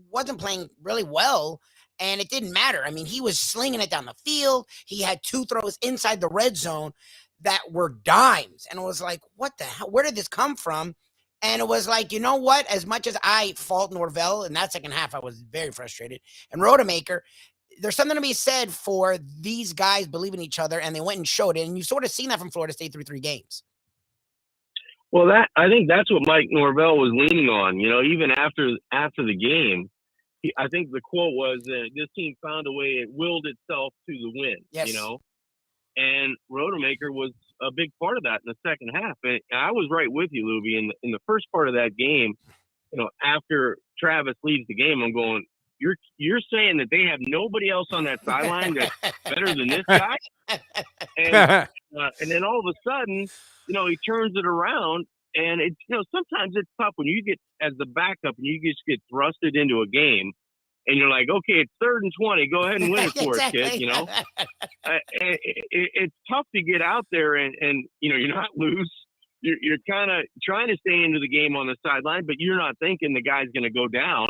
wasn't playing really well, and it didn't matter. I mean, he was slinging it down the field. He had 2 throws inside the red zone that were dimes, and it was like, what the hell? Where did this come from? And it was like, you know what? As much as I fault Norvell in that second half, I was very frustrated. And Rodemaker, there's something to be said for these guys believing in each other, and they went and showed it. And you've sort of seen that from Florida State through 3 games. Well, I think that's what Mike Norvell was leaning on. Even after the game, I think the quote was, "This team found a way; it willed itself to the win." Yes. And Rodemaker was a big part of that in the second half. And I was right with you, Lubie. In the first part of that game, after Travis leaves the game, I'm going, you're saying that they have nobody else on that sideline that's better than this guy? And then all of a sudden, he turns it around. And it's, sometimes it's tough when you get as the backup and you just get thrusted into a game. And you're like, okay, it's 3rd and 20. Go ahead and win it for us, kid. It's tough to get out there and you're not loose. You're kind of trying to stay into the game on the sideline, but you're not thinking the guy's going to go down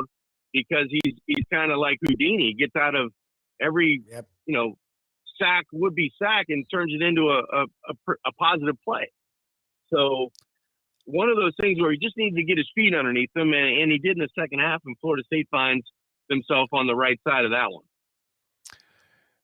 because he's kind of like Houdini. He gets out of every would-be sack and turns it into a positive play. So one of those things where he just needs to get his feet underneath him, and he did in the second half, and Florida State finds himself on the right side of that one.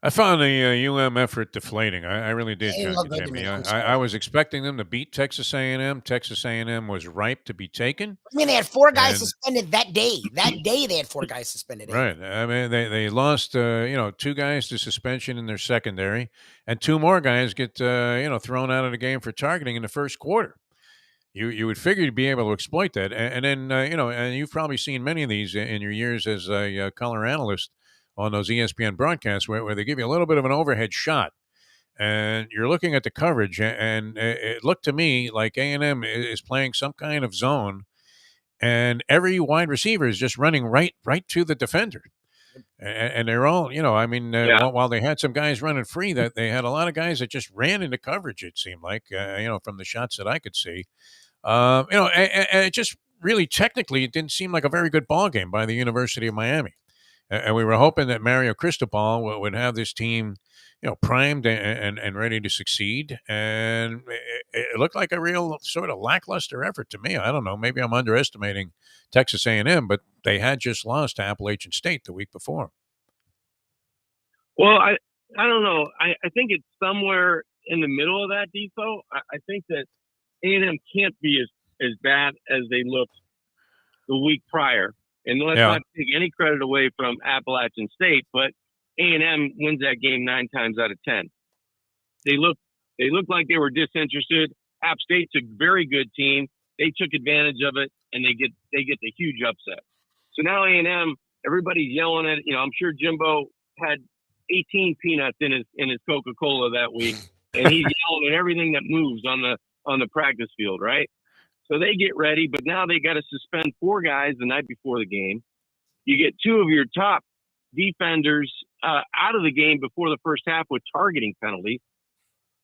I found the UM effort deflating. I really did, John Congemi. I was expecting them to beat Texas A&M. Texas A&M was ripe to be taken. I mean, they had 4 guys suspended that day. That day, they had 4 guys suspended. Right. I mean, they lost, 2 guys to suspension in their secondary, and 2 more guys get, thrown out of the game for targeting in the first quarter. You would figure you'd be able to exploit that. And then, and you've probably seen many of these in your years as a color analyst on those ESPN broadcasts where they give you a little bit of an overhead shot. and you're looking at the coverage, and it looked to me like A&M is playing some kind of zone, and every wide receiver is just running right to the defender. And they're all, I mean, while they had some guys running free, that they had a lot of guys that just ran into coverage, it seemed like, from the shots that I could see. And it just really technically, it didn't seem like a very good ball game by the University of Miami. And we were hoping that Mario Cristobal would have this team, primed and ready to succeed. And it looked like a real sort of lackluster effort to me. I don't know. Maybe I'm underestimating Texas A&M, but they had just lost to Appalachian State the week before. Well, I don't know. I think it's somewhere in the middle of that, Defo. I think that A&M can't be as bad as they looked the week prior. And let's not take any credit away from Appalachian State, but A&M wins that game 9 times out of 10. They look like they were disinterested. App State's a very good team. They took advantage of it, and they get the huge upset. So now A&M, everybody's yelling at. I'm sure Jimbo had 18 peanuts in his Coca-Cola that week, and he's yelling at everything that moves on the practice field, right? So they get ready, but now they got to suspend 4 guys the night before the game. You get 2 of your top defenders out of the game before the first half with targeting penalties,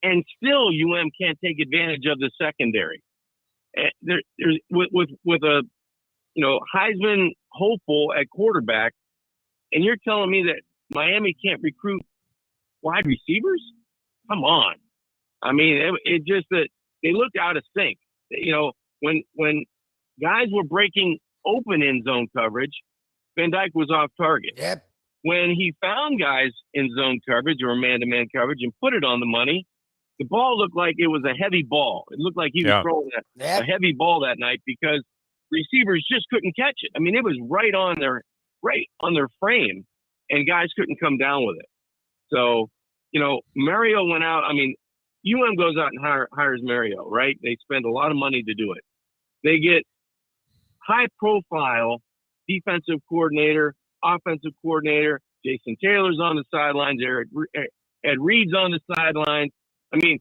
and still UM can't take advantage of the secondary. There's with a Heisman hopeful at quarterback, and you're telling me that Miami can't recruit wide receivers? Come on. I mean, it just that they looked out of sync. When guys were breaking open end zone coverage, Van Dyke was off target. Yep. When he found guys in zone coverage or man-to-man coverage and put it on the money, the ball looked like it was a heavy ball. It looked like he was throwing a heavy ball that night because receivers just couldn't catch it. I mean, it was right on their frame, and guys couldn't come down with it. So, Mario went out. I mean, UM goes out and hires Mario, right? They spend a lot of money to do it. They get high-profile defensive coordinator, offensive coordinator. Jason Taylor's on the sidelines. Ed Reed's on the sidelines. I mean,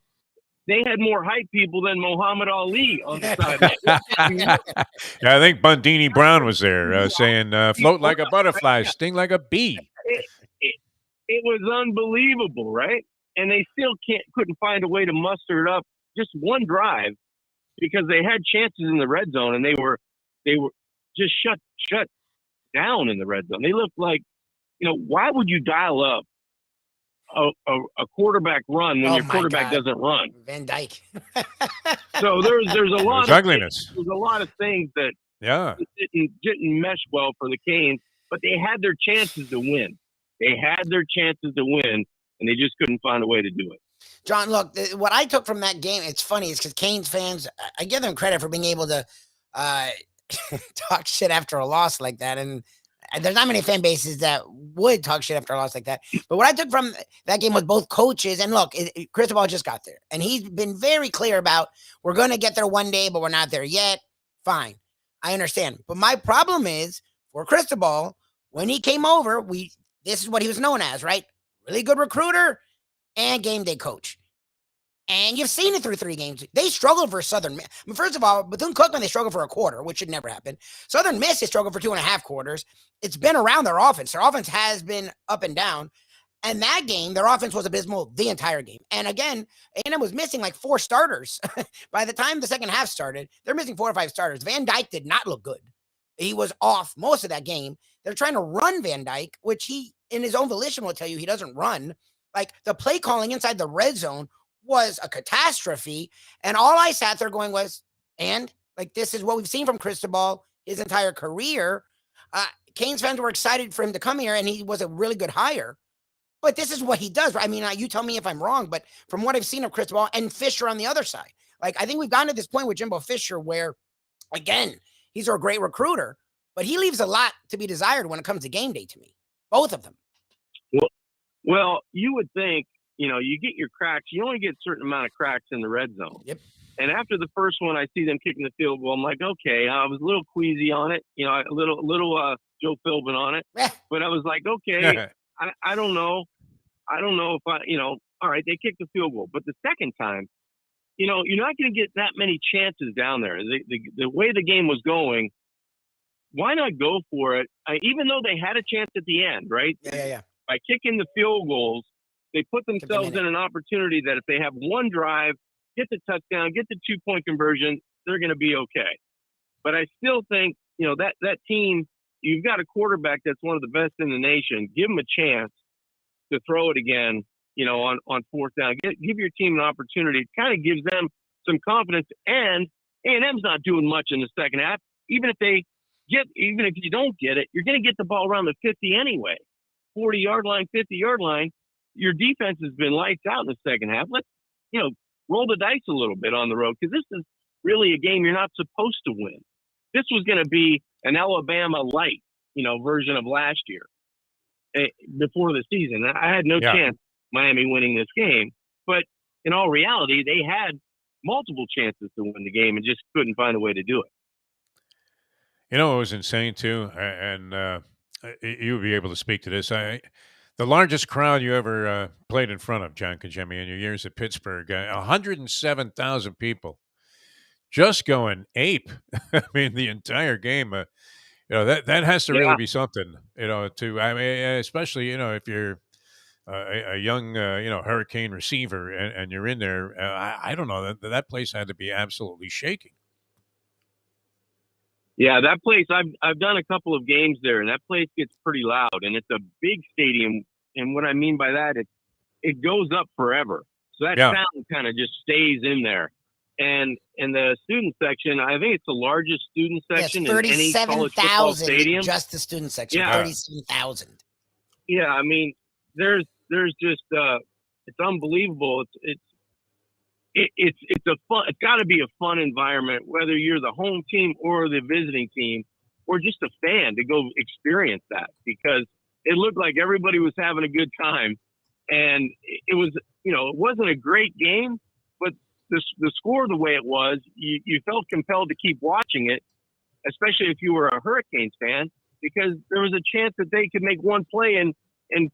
they had more hype people than Muhammad Ali on the sidelines. I think Bundini Brown was there saying, float like a butterfly, sting like a bee. It was unbelievable, right? And they still couldn't find a way to muster it up just one drive because they had chances in the red zone and they were just shut down in the red zone. They looked like, why would you dial up a quarterback run when your quarterback doesn't run? Van Dyke. So there's a lot of ugliness. There's a lot of things that didn't mesh well for the Canes, but they had their chances to win. They had their chances to win, and they just couldn't find a way to do it. John, look, what I took from that game, it's funny, is because Canes fans, I give them credit for being able to talk shit after a loss like that. And there's not many fan bases that would talk shit after a loss like that. But what I took from that game was both coaches. And look, Cristobal just got there. And he's been very clear about, we're going to get there one day, but we're not there yet. Fine. I understand. But my problem is, for Cristobal, when he came over, this is what he was known as, right? Really good recruiter and game day coach. And you've seen it through 3 games. They struggled for Southern Miss. I mean, first of all, Bethune-Cookman, they struggled for a quarter, which should never happen. Southern Miss, they struggled for 2.5 quarters. It's been around their offense. Their offense has been up and down. And that game, their offense was abysmal the entire game. And again, A&M was missing like 4 starters. By the time the second half started, they're missing 4 or 5 starters. Van Dyke did not look good. He was off most of that game. They're trying to run Van Dyke, which he, in his own volition, will tell you he doesn't run. Like, the play calling inside the red zone was a catastrophe. And all I sat there going was, this is what we've seen from Cristobal his entire career. Canes fans were excited for him to come here, and he was a really good hire. But this is what he does. I mean, you tell me if I'm wrong, but from what I've seen of Cristobal and Fisher on the other side, like, I think we've gotten to this point with Jimbo Fisher where, again, he's a great recruiter, but he leaves a lot to be desired when it comes to game day to me. Both of them. Well, you would think, you get your cracks. You only get a certain amount of cracks in the red zone. Yep. And after the first one, I see them kicking the field goal. I'm like, okay, I was a little queasy on it, a little Joe Philbin on it. But I was like, okay, I don't know. I don't know if all right, they kicked the field goal. But the second time, you're not going to get that many chances down there. The way the game was going, why not go for it? Even though they had a chance at the end, right? Yeah. By kicking the field goals, they put themselves in an opportunity that if they have one drive, get the touchdown, get the 2-point conversion, they're going to be okay. But I still think, that team, you've got a quarterback that's one of the best in the nation. Give him a chance to throw it again, on fourth down. Give your team an opportunity. It kind of gives them some confidence. And A&M's not doing much in the second half. Even if you don't get it, you're going to get the ball around the 50 anyway. 40-yard line, 50-yard line. Your defense has been lights out in the second half. Let's, roll the dice a little bit on the road, because this is really a game you're not supposed to win. This was going to be an Alabama light, version of last year before the season. I had no chance Miami winning this game, but in all reality, they had multiple chances to win the game and just couldn't find a way to do it. It was insane too, and you would be able to speak to this. The largest crowd you ever played in front of, John Congemi, in your years at Pittsburgh, 107,000 people, just going ape. I mean, the entire game. That has to really be something. Especially if you're a young Hurricane receiver and you're in there. I don't know, that place had to be absolutely shaking. Yeah, that place, I've done a couple of games there, and that place gets pretty loud, and it's a big stadium. And what I mean by that, it goes up forever. So that sound kind of just stays in there. And in the student section, I think it's the largest student section in any college football stadium. Just the student section, 37,000. Yeah, I mean, there's just it's unbelievable. It's got to be a fun environment, whether you're the home team or the visiting team or just a fan, to go experience that, because it looked like everybody was having a good time. And it was, it wasn't a great game, but the score the way it was, you felt compelled to keep watching it, especially if you were a Hurricanes fan, because there was a chance that they could make one play and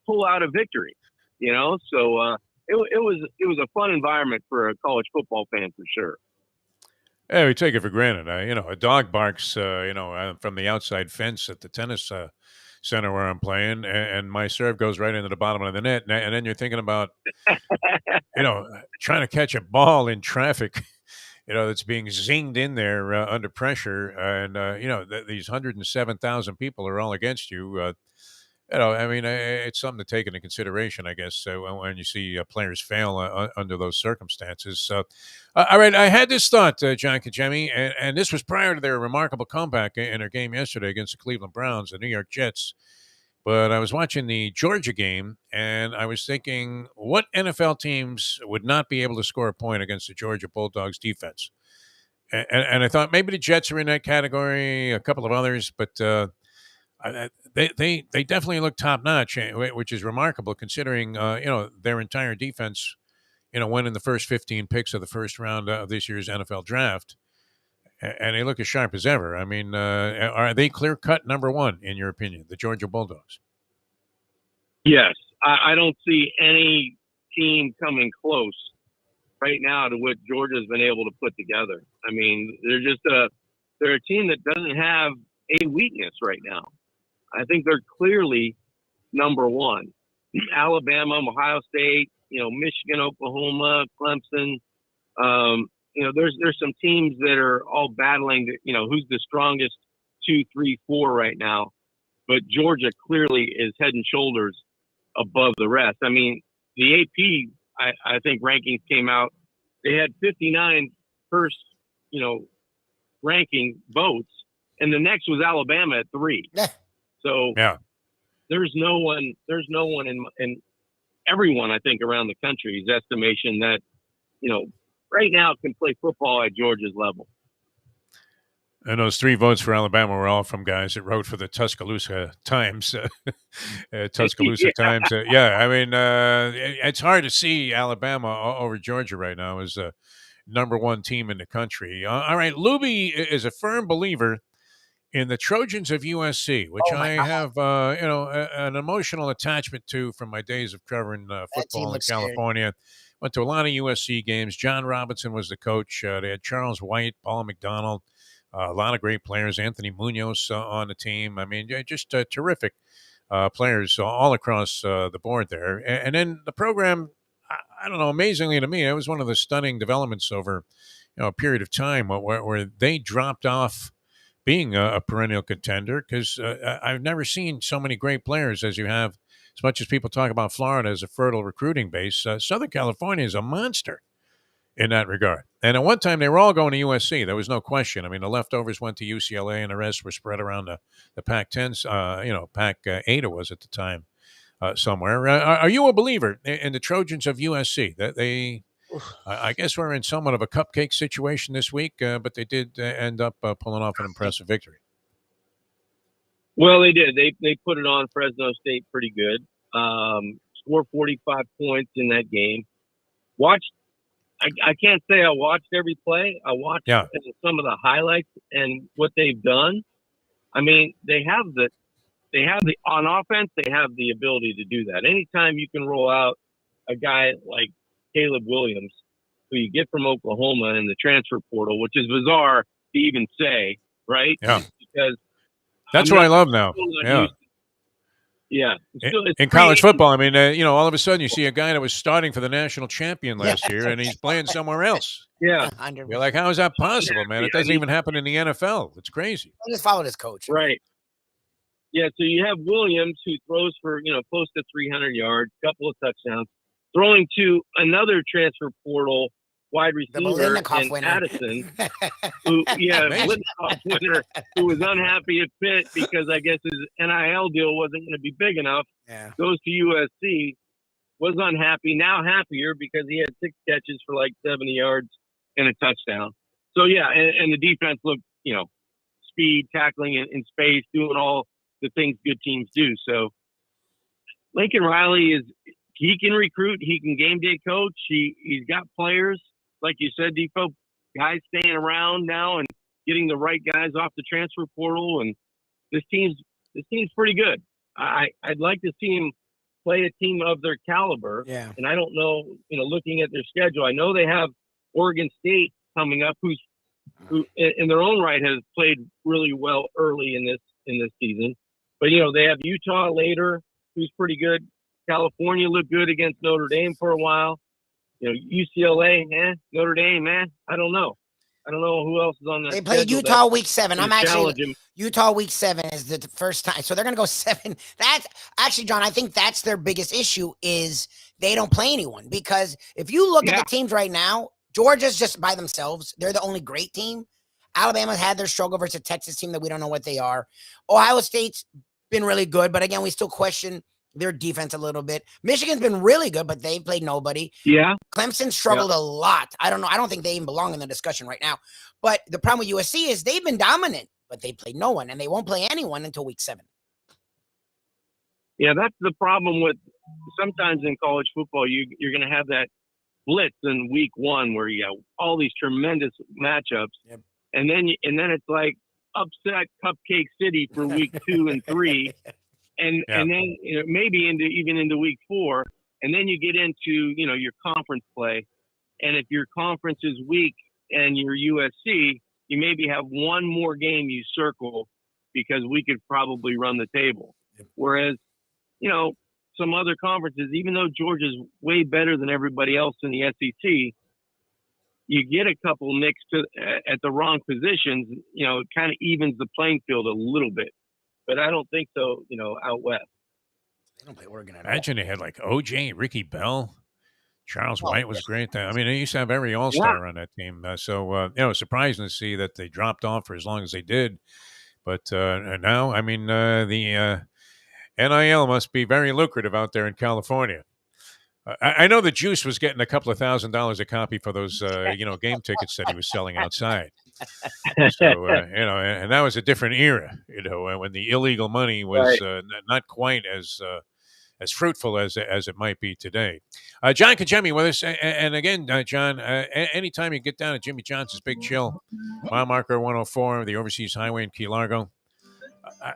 pull out a victory, so it was a fun environment for a college football fan for sure. Yeah, we take it for granted. A dog barks, from the outside fence at the tennis center where I'm playing, and my serve goes right into the bottom of the net. And then you're thinking about, trying to catch a ball in traffic, that's being zinged in there under pressure. And, these 107,000 people are all against you. It's something to take into consideration, I guess, when you see players fail under those circumstances. So, all right, I had this thought, John Congemi, and this was prior to their remarkable comeback in their game yesterday against the Cleveland Browns, the New York Jets. But I was watching the Georgia game, and I was thinking, what NFL teams would not be able to score a point against the Georgia Bulldogs defense? And I thought maybe the Jets are in that category, a couple of others, but they definitely look top notch, which is remarkable considering their entire defense went in the first 15 picks of the first round of this year's NFL draft, and they look as sharp as ever. I mean, are they clear cut number one in your opinion, the Georgia Bulldogs? Yes, I don't see any team coming close right now to what Georgia's been able to put together. I mean, they're a team that doesn't have a weakness right now. I think they're clearly number one. Alabama, Ohio State, Michigan, Oklahoma, Clemson. There's some teams that are all battling, who's the strongest 2, 3, 4 right now. But Georgia clearly is head and shoulders above the rest. I mean, the AP, I think rankings came out. They had 59 first, ranking votes, and the next was Alabama at 3. So there's no one in everyone, I think, around the country's estimation that, right now can play football at Georgia's level. And those 3 votes for Alabama were all from guys that wrote for the Tuscaloosa Times. Tuscaloosa Times. It's hard to see Alabama over Georgia right now as a number one team in the country. All right, Lubie is a firm believer in the Trojans of USC, which Oh, my I God. have, an emotional attachment to from my days of covering That team football in looks scary. California. Went to a lot of USC games. John Robinson was the coach. They had Charles White, Paul McDonald, a lot of great players. Anthony Munoz on the team. I mean, just terrific players all across the board there. And then the program, I don't know, amazingly to me, it was one of the stunning developments over a period of time where they dropped off being a perennial contender, because I've never seen so many great players as you have. As much as people talk about Florida as a fertile recruiting base, Southern California is a monster in that regard. And at one time, they were all going to USC. There was no question. I mean, the leftovers went to UCLA, and the rest were spread around the Pac-10s, Pac-8 it was at the time somewhere. Are you a believer in the Trojans of USC? That they, I guess we're in somewhat of a cupcake situation this week, but they did end up pulling off an impressive victory. Well, they did. They put it on Fresno State pretty good. Scored 45 points in that game. I can't say I watched every play. I watched some of the highlights and what they've done. I mean, they have the on offense. They have the ability to do that. Anytime you can roll out a guy like Caleb Williams, who you get from Oklahoma in the transfer portal, which is bizarre to even say, right? Yeah. Because that's what I love now. Yeah. Yeah. In college football, I mean, all of a sudden you see a guy that was starting for the national champion last year, and he's playing somewhere else. Yeah. You're like, how is that possible, man? It doesn't even happen in the NFL. It's crazy. I just followed his coach. Right. Yeah, so you have Williams, who throws for, close to 300 yards, couple of touchdowns, throwing to another transfer portal wide receiver in Addison, who, Blitnikoff winner, who was unhappy at Pitt because I guess his NIL deal wasn't going to be big enough. Yeah. Goes to USC, was unhappy, now happier because he had 6 catches for like 70 yards and a touchdown. So, and the defense looked, speed, tackling in space, doing all the things good teams do. So Lincoln Riley he can recruit, he can game day coach, he's got players. Like you said, Defo, guys staying around now and getting the right guys off the transfer portal, and this team's pretty good. I'd like to see him play a team of their caliber. Yeah. And I don't know, looking at their schedule, I know they have Oregon State coming up, who in their own right has played really well early in this season. But they have Utah later, who's pretty good. California looked good against Notre Dame for a while. UCLA, Notre Dame, I don't know. I don't know who else is on that. They played Utah week 7. Utah week 7 is the first time. So they're going to go 7. That's actually, John, I think that's their biggest issue is they don't play anyone. Because if you look at the teams right now, Georgia's just by themselves. They're the only great team. Alabama's had their struggle versus a Texas team that we don't know what they are. Ohio State's been really good, but again, we still question their defense a little bit. Michigan's been really good, but they've played nobody. Yeah. Clemson struggled a lot. I don't know. I don't think they even belong in the discussion right now. But the problem with USC is they've been dominant, but they played no one, and they won't play anyone until week 7. Yeah, that's the problem with sometimes in college football, you're going to have that blitz in week 1 where you have all these tremendous matchups. Yep. And then it's like upset Cupcake City for week 2 and 3. And then maybe even into week 4, and then you get into your conference play, and if your conference is weak and you're USC, you maybe have one more game you circle because we could probably run the table. Whereas some other conferences, even though Georgia's way better than everybody else in the SEC, you get a couple nicks at the wrong positions. It kind of evens the playing field a little bit. But I don't think so, out west. They don't play Oregon at Imagine they had like OJ, Ricky Bell, Charles White was great. I mean, they used to have every all-star on that team. So surprising to see that they dropped off for as long as they did. But now, I mean, the NIL must be very lucrative out there in California. I know the Juice was getting a couple of $1,000s a copy for those, game tickets that he was selling outside. So, and that was a different era, when the illegal money was not quite as fruitful as it might be today. John Congemi with us. And again, John, anytime you get down to Jimmy Johnson's Big Chill, mile marker 104, the Overseas Highway in Key Largo,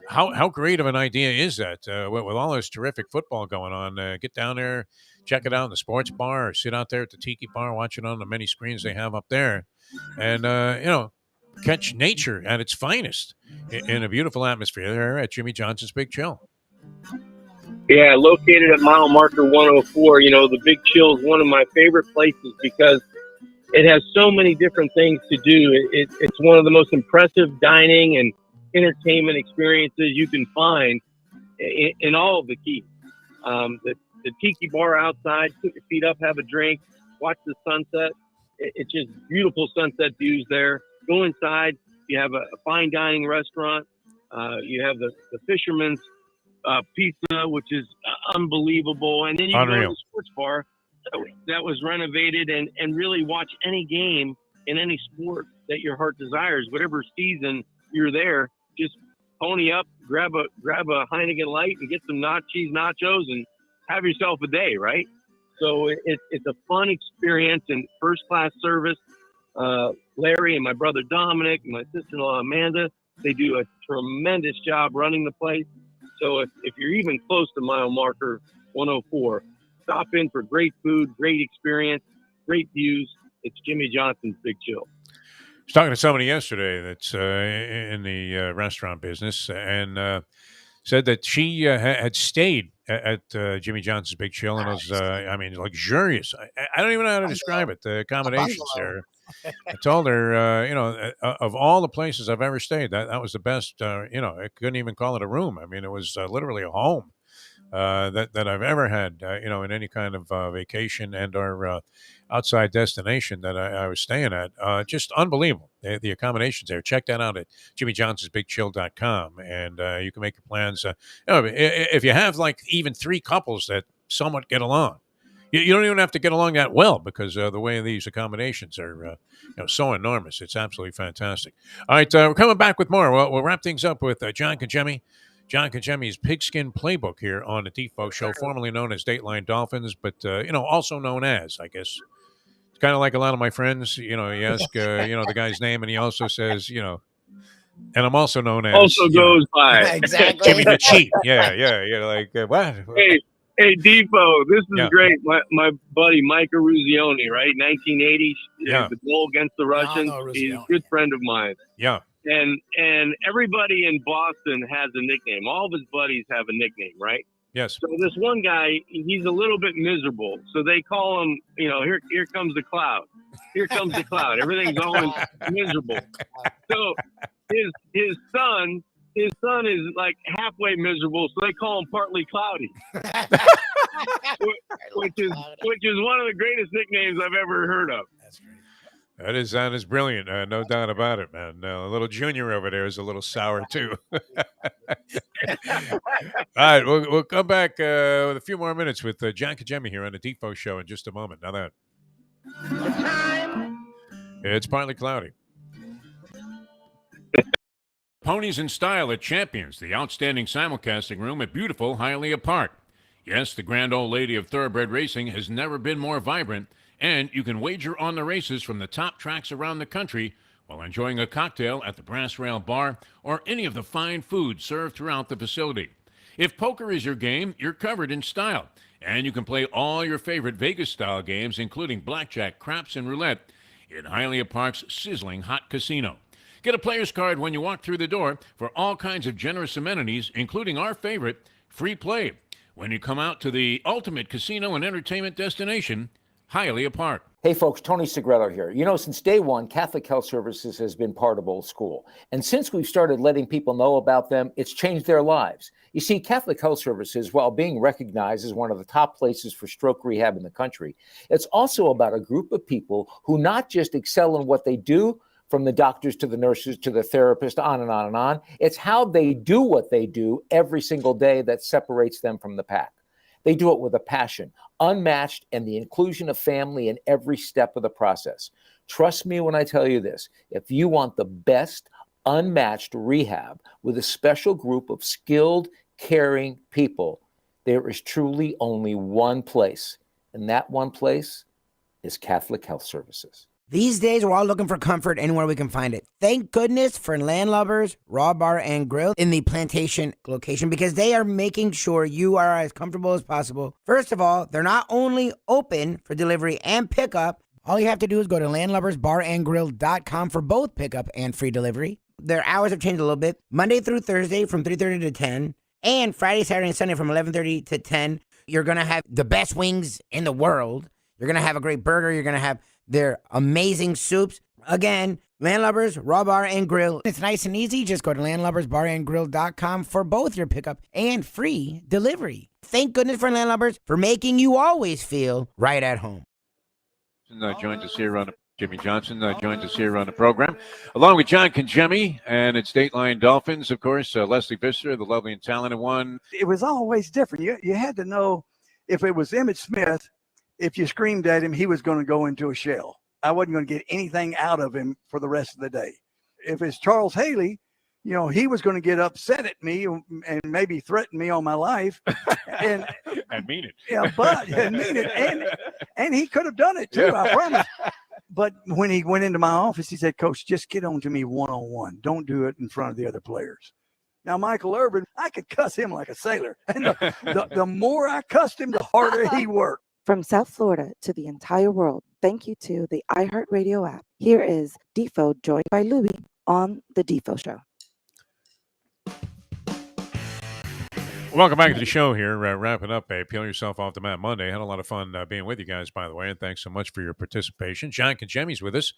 how great of an idea is that with all this terrific football going on? Get down there, check it out in the sports bar, or sit out there at the tiki bar, watch it on the many screens they have up there, and catch nature at its finest in a beautiful atmosphere there at Jimmy Johnson's Big Chill. Yeah, located at mile marker 104. The Big Chill is one of my favorite places because it has so many different things to do. It's one of the most impressive dining and entertainment experiences you can find in all of the Keys. The tiki bar outside, put your feet up, have a drink, watch the sunset. It's just beautiful sunset views there. Go inside. You have a fine dining restaurant. You have the fisherman's pizza, which is unbelievable. And then you go to the sports bar that was renovated and really watch any game in any sport that your heart desires. Whatever season you're there, just pony up, grab a Heineken Light and get some cheese nachos and have yourself a day, right? So it's a fun experience and first-class service. Larry and my brother Dominic and my sister-in-law Amanda, they do a tremendous job running the place. So if you're even close to mile marker 104, stop in for great food, great experience, great views. It's Jimmy Johnson's Big Chill. I was talking to somebody yesterday that's in the restaurant business and said that she had stayed at Jimmy Johnson's Big Chill and was, luxurious. I don't even know how to describe it. The accommodations there. I told her, of all the places I've ever stayed, that was the best. I couldn't even call it a room. I mean, it was literally a home that I've ever had, in any kind of vacation and or outside destination that I was staying at. Just unbelievable. The accommodations there. Check that out at jimmyjohnsonsbigchill.com, and you can make your plans. If you have like even three couples that somewhat get along, you don't even have to get along that well because the way these accommodations are so enormous. It's absolutely fantastic. All right, we're coming back with more. We'll wrap things up with John Congemi. John Congemi's Pigskin Playbook here on the Defo Show, formerly known as Dateline Dolphins, but, also known as, I guess. It's kind of like a lot of my friends, you ask, the guy's name, and he also says, and I'm also known as. Also goes by. Exactly. Jimmy the Cheat. Yeah. Like, what? Hey, Defo, this is great. My buddy Micah Ruzioni, right? 1980, the goal against the Russians. He's a good friend of mine. Yeah. And everybody in Boston has a nickname. All of his buddies have a nickname, right? Yes. So this one guy, he's a little bit miserable. So they call him, here comes the cloud. Here comes the cloud. Everything's always miserable. So his son is like halfway miserable, so they call him partly cloudy. which is one of the greatest nicknames I've ever heard of. That's great. That is brilliant. No doubt about it, man. Little Junior over there is a little sour too. All right, we'll come back with a few more minutes with John Congemi here on the Defo Show in just a moment. Now that it's partly cloudy. Ponies in Style at Champions, the outstanding simulcasting room at beautiful Hialeah Park. Yes, the grand old lady of thoroughbred racing has never been more vibrant, and you can wager on the races from the top tracks around the country while enjoying a cocktail at the Brass Rail Bar or any of the fine food served throughout the facility. If poker is your game, you're covered in Style, and you can play all your favorite Vegas-style games, including blackjack, craps, and roulette, in Hialeah Park's sizzling hot casino. Get a player's card when you walk through the door for all kinds of generous amenities, including our favorite, free play, when you come out to the ultimate casino and entertainment destination, Hialeah Park. Hey folks, Tony Segreto here. Since day one, Catholic Health Services has been part of Old School. And since we've started letting people know about them, it's changed their lives. You see, Catholic Health Services, while being recognized as one of the top places for stroke rehab in the country, it's also about a group of people who not just excel in what they do, from the doctors to the nurses to the therapist, on and on and on. It's how they do what they do every single day that separates them from the pack. They do it with a passion, unmatched, and the inclusion of family in every step of the process. Trust me when I tell you this. If you want the best, unmatched rehab with a special group of skilled, caring people, there is truly only one place, and that one place is Catholic Health Services. These days, we're all looking for comfort anywhere we can find it. Thank goodness for Landlubbers Raw Bar and Grill in the Plantation location, because they are making sure you are as comfortable as possible. First of all, they're not only open for delivery and pickup. All you have to do is go to landlubbersbarandgrill.com for both pickup and free delivery. Their hours have changed a little bit. Monday through Thursday from 3:30 to 10, and Friday, Saturday, and Sunday from 11:30 to 10. You're going to have the best wings in the world. You're going to have a great burger. You're going to have their amazing soups. Again, Landlubbers Raw Bar and Grill. It's nice and easy. Just go to landlubbersbarandgrill.com for both your pickup and free delivery. Thank goodness for Landlubbers for making you always feel right at home. Joined us here on Jimmy Johnson joined us here on the program, along with John Congemi, and it's Dateline Dolphins, of course. Leslie Visser, the lovely and talented one. It was always different. You had to know if it was Emmitt Smith, if you screamed at him, he was going to go into a shell. I wasn't going to get anything out of him for the rest of the day. If it's Charles Haley, he was going to get upset at me and maybe threaten me on my life. And I mean it. Yeah, but I mean it. And he could have done it too, I promise. But when he went into my office, he said, Coach, just get on to me one-on-one. Don't do it in front of the other players. Now, Michael Irvin, I could cuss him like a sailor. And the more I cussed him, the harder he worked. From South Florida to the entire world, thank you to the iHeartRadio app. Here is Defo joined by Lubie on The Defo Show. Welcome back to the show here. Wrapping up a Peel Yourself Off the Mat Monday. Had a lot of fun being with you guys, by the way, and thanks so much for your participation. John Congemi's with us.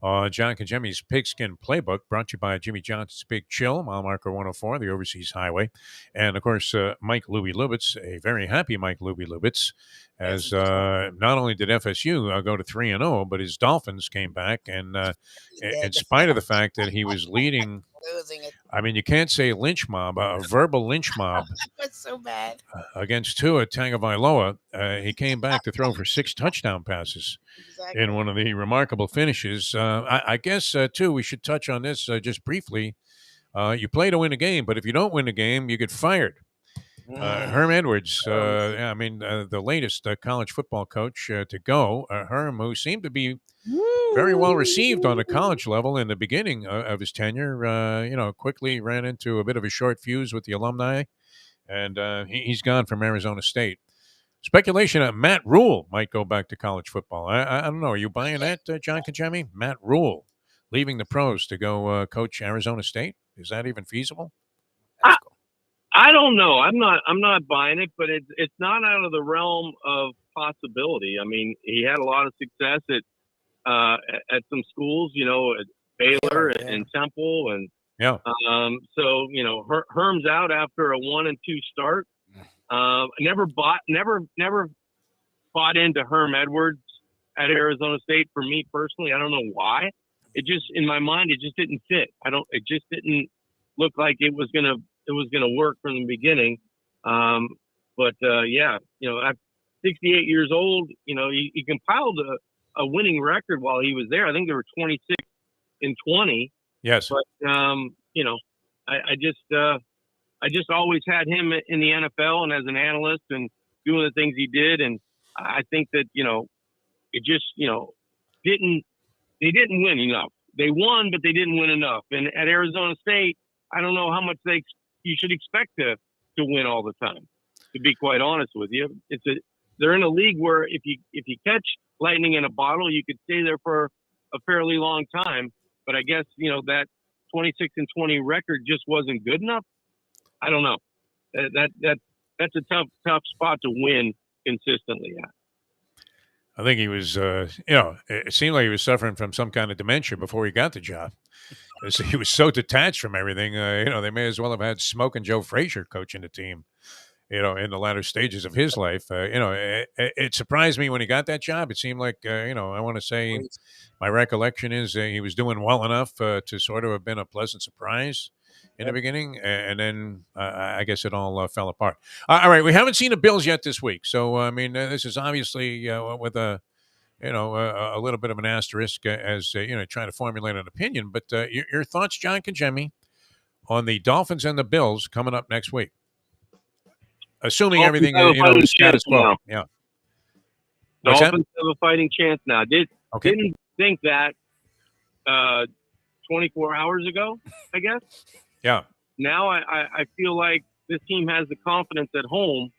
John Congemi's Pigskin Playbook, brought to you by Jimmy Johnson's Big Chill, mile marker 104, the Overseas Highway. And, of course, Mike Lubie Lubitz, a very happy Mike Lubie Lubitz, as not only did FSU go to 3-0, but his Dolphins came back, and in spite of the fact that he was leading, I mean, you can't say lynch mob, a verbal lynch mob. That's so bad. Against Tua Tagovailoa, he came back to throw for 6 touchdown passes in one of the remarkable finishes. I guess, too, we should touch on this just briefly. You play to win a game, but if you don't win a game, you get fired. Herm Edwards, the latest college football coach to go. Herm, who seemed to be very well received on the college level in the beginning of his tenure, quickly ran into a bit of a short fuse with the alumni, and he's gone from Arizona State. Speculation that Matt Rule might go back to college football. I don't know. Are you buying that, John Congemi? Matt Rule leaving the pros to go coach Arizona State? Is that even feasible? I don't know. I'm not buying it, but it's not out of the realm of possibility. I mean, he had a lot of success at some schools, at Baylor and Temple, and so Herm's out after a 1-2 start. Never bought into Herm Edwards at Arizona State for me personally. I don't know why. It just, in my mind, it just didn't fit. It just didn't look like it was gonna work from the beginning. At 68 years old, he compiled a winning record while he was there. I think there were 26-20. Yes. But I just always had him in the NFL and as an analyst and doing the things he did. And I think that, it just, they didn't win enough. They won, but they didn't win enough. And at Arizona State, I don't know how much you should expect to win all the time, to be quite honest with you. They're in a league where if you catch lightning in a bottle, you could stay there for a fairly long time. But I guess, that 26-20 record just wasn't good enough. I don't know. That's a tough spot to win consistently at. I think he was, it seemed like he was suffering from some kind of dementia before he got the job. He was so detached from everything. They may as well have had Smoking Joe Frazier coaching the team, in the latter stages of his life. It surprised me when he got that job. It seemed like, I want to say my recollection is he was doing well enough to sort of have been a pleasant surprise in the beginning, and then I guess it all fell apart. All right, we haven't seen the Bills yet this week, so I mean, this is obviously with a little bit of an asterisk as trying to formulate an opinion. But your thoughts, John Congemi, on the Dolphins and the Bills coming up next week, assuming everything is status quo. Yeah, Dolphins have a fighting chance now. Didn't think that 24 hours ago, I guess. Yeah. Now I feel like this team has the confidence at home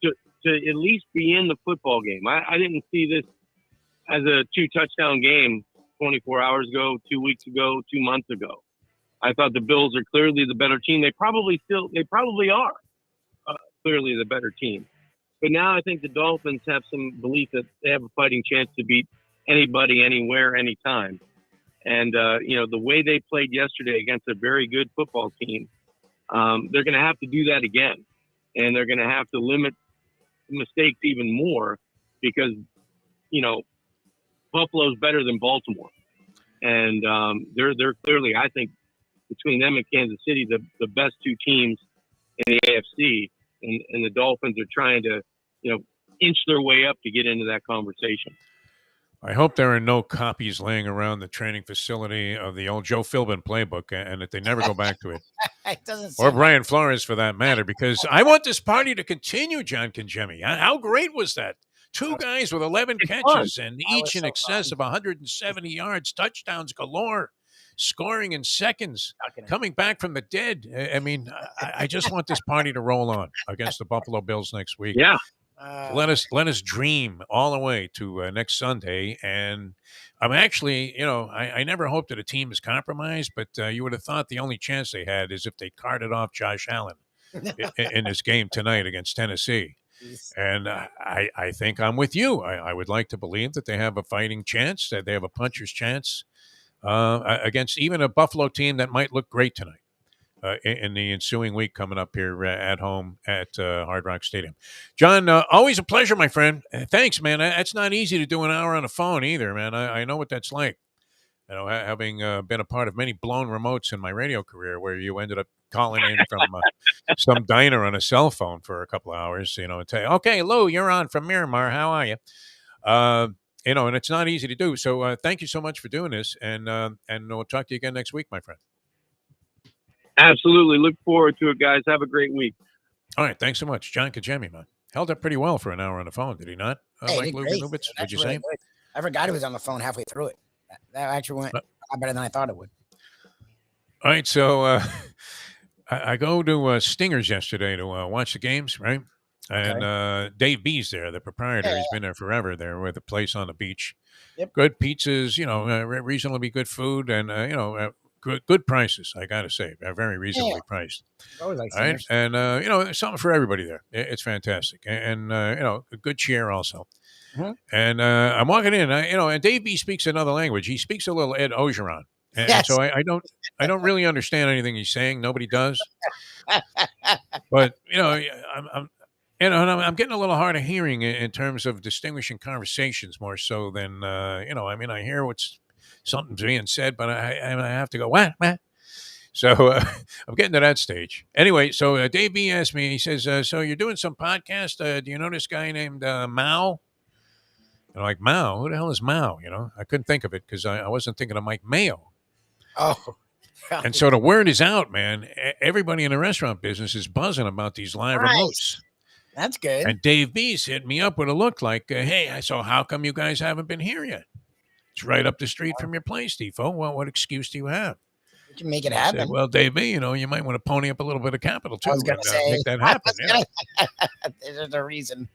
to at least be in the football game. I didn't see this as a 2-touchdown game 24 hours ago, 2 weeks ago, 2 months ago. I thought the Bills are clearly the better team. They probably are clearly the better team. But now I think the Dolphins have some belief that they have a fighting chance to beat anybody, anywhere, anytime. And, the way they played yesterday against a very good football team, they're going to have to do that again. And they're going to have to limit mistakes even more because, Buffalo's better than Baltimore. And they're clearly, I think, between them and Kansas City, the best two teams in the AFC. And the Dolphins are trying to, inch their way up to get into that conversation. I hope there are no copies laying around the training facility of the old Joe Philbin playbook and that they never go back to it. It doesn't Or Brian Flores, for that matter, because I want this party to continue, John Congemi. How great was that? Two guys with 11 catches and each in excess of 170 yards, touchdowns galore, scoring in seconds, coming back from the dead. I mean, I just want this party to roll on against the Buffalo Bills next week. Yeah. Let us dream all the way to next Sunday. And I'm actually, I never hoped that a team is compromised, but you would have thought the only chance they had is if they carted off Josh Allen in this game tonight against Tennessee. And I think I'm with you. I would like to believe that they have a fighting chance, that they have a puncher's chance against even a Buffalo team that might look great tonight. In the ensuing week coming up here at home at Hard Rock Stadium. John, always a pleasure, my friend. Thanks, man. That's not easy to do an hour on the phone either, man. I know what that's like. Having been a part of many blown remotes in my radio career where you ended up calling in from some diner on a cell phone for a couple of hours, and say, okay, Lou, you're on from Miramar. How are you? And it's not easy to do. So thank you so much for doing this. And we'll talk to you again next week, my friend. Absolutely. Look forward to it, guys. Have a great week. All right. Thanks so much. John Congemi, man. Held up pretty well for an hour on the phone, did he not? Mike Lubitz, would you say? Good. I forgot he was on the phone halfway through it. That actually went better than I thought it would. All right. So I go to Stingers yesterday to watch the games, right? And Dave B's there, the proprietor. He's been there forever there with a place on the beach. Yep. Good pizzas, reasonably good food and, good prices, I got to say. They're very reasonably priced. Always like all right. And, there's something for everybody there. It's fantastic. And a good cheer also. Mm-hmm. And I'm walking in, and Dave B speaks another language. He speaks a little Ed Ogeron. And so I don't really understand anything he's saying. Nobody does. But, I'm getting a little hard of hearing in terms of distinguishing conversations more so than, I hear what's something's being said, but I have to go, what? So I'm getting to that stage. Anyway, so Dave B asked me, he says, so you're doing some podcast. Do you know this guy named Mao? And I'm like, Mao? Who the hell is Mao? I couldn't think of it because I wasn't thinking of Mike Mayo. Oh. And so the word is out, man. Everybody in the restaurant business is buzzing about these live remotes. That's good. And Dave B's hit me up with a look like, hey, so how come you guys haven't been here yet? It's right up the street from your place, Defo. Well, what excuse do you have? You can make it happen. Said, well, Dave B, you might want to pony up a little bit of capital, too, and make that happen. There's a reason.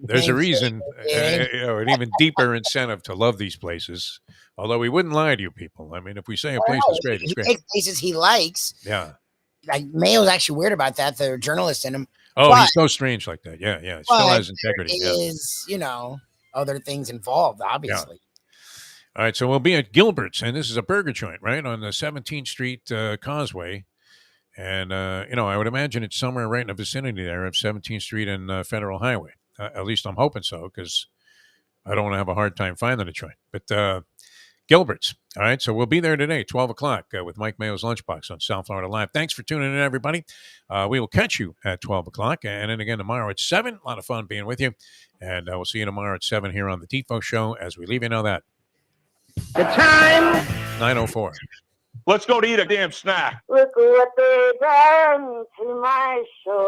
There's a reason, an even deeper incentive to love these places. Although we wouldn't lie to you people. I mean, if we say a place is great, it's great. He takes places he likes. Yeah. Like Mayo's actually weird about that. The journalist in him. Oh, he's so strange like that. Yeah. It still has integrity. It is, other things involved, obviously. Yeah. All right, so we'll be at Gilbert's, and this is a burger joint, right, on the 17th Street Causeway. And, I would imagine it's somewhere right in the vicinity there of 17th Street and Federal Highway. At least I'm hoping so, because I don't want to have a hard time finding a joint. But Gilbert's, all right, so we'll be there today, 12 o'clock, with Mike Mayo's Lunchbox on South Florida Live. Thanks for tuning in, everybody. We will catch you at 12 o'clock, and then again tomorrow at 7. A lot of fun being with you. And we'll see you tomorrow at 7 here on the Defo Show as we leave you know that. The time. 9:04. Let's go to eat a damn snack. Look what they done to my show.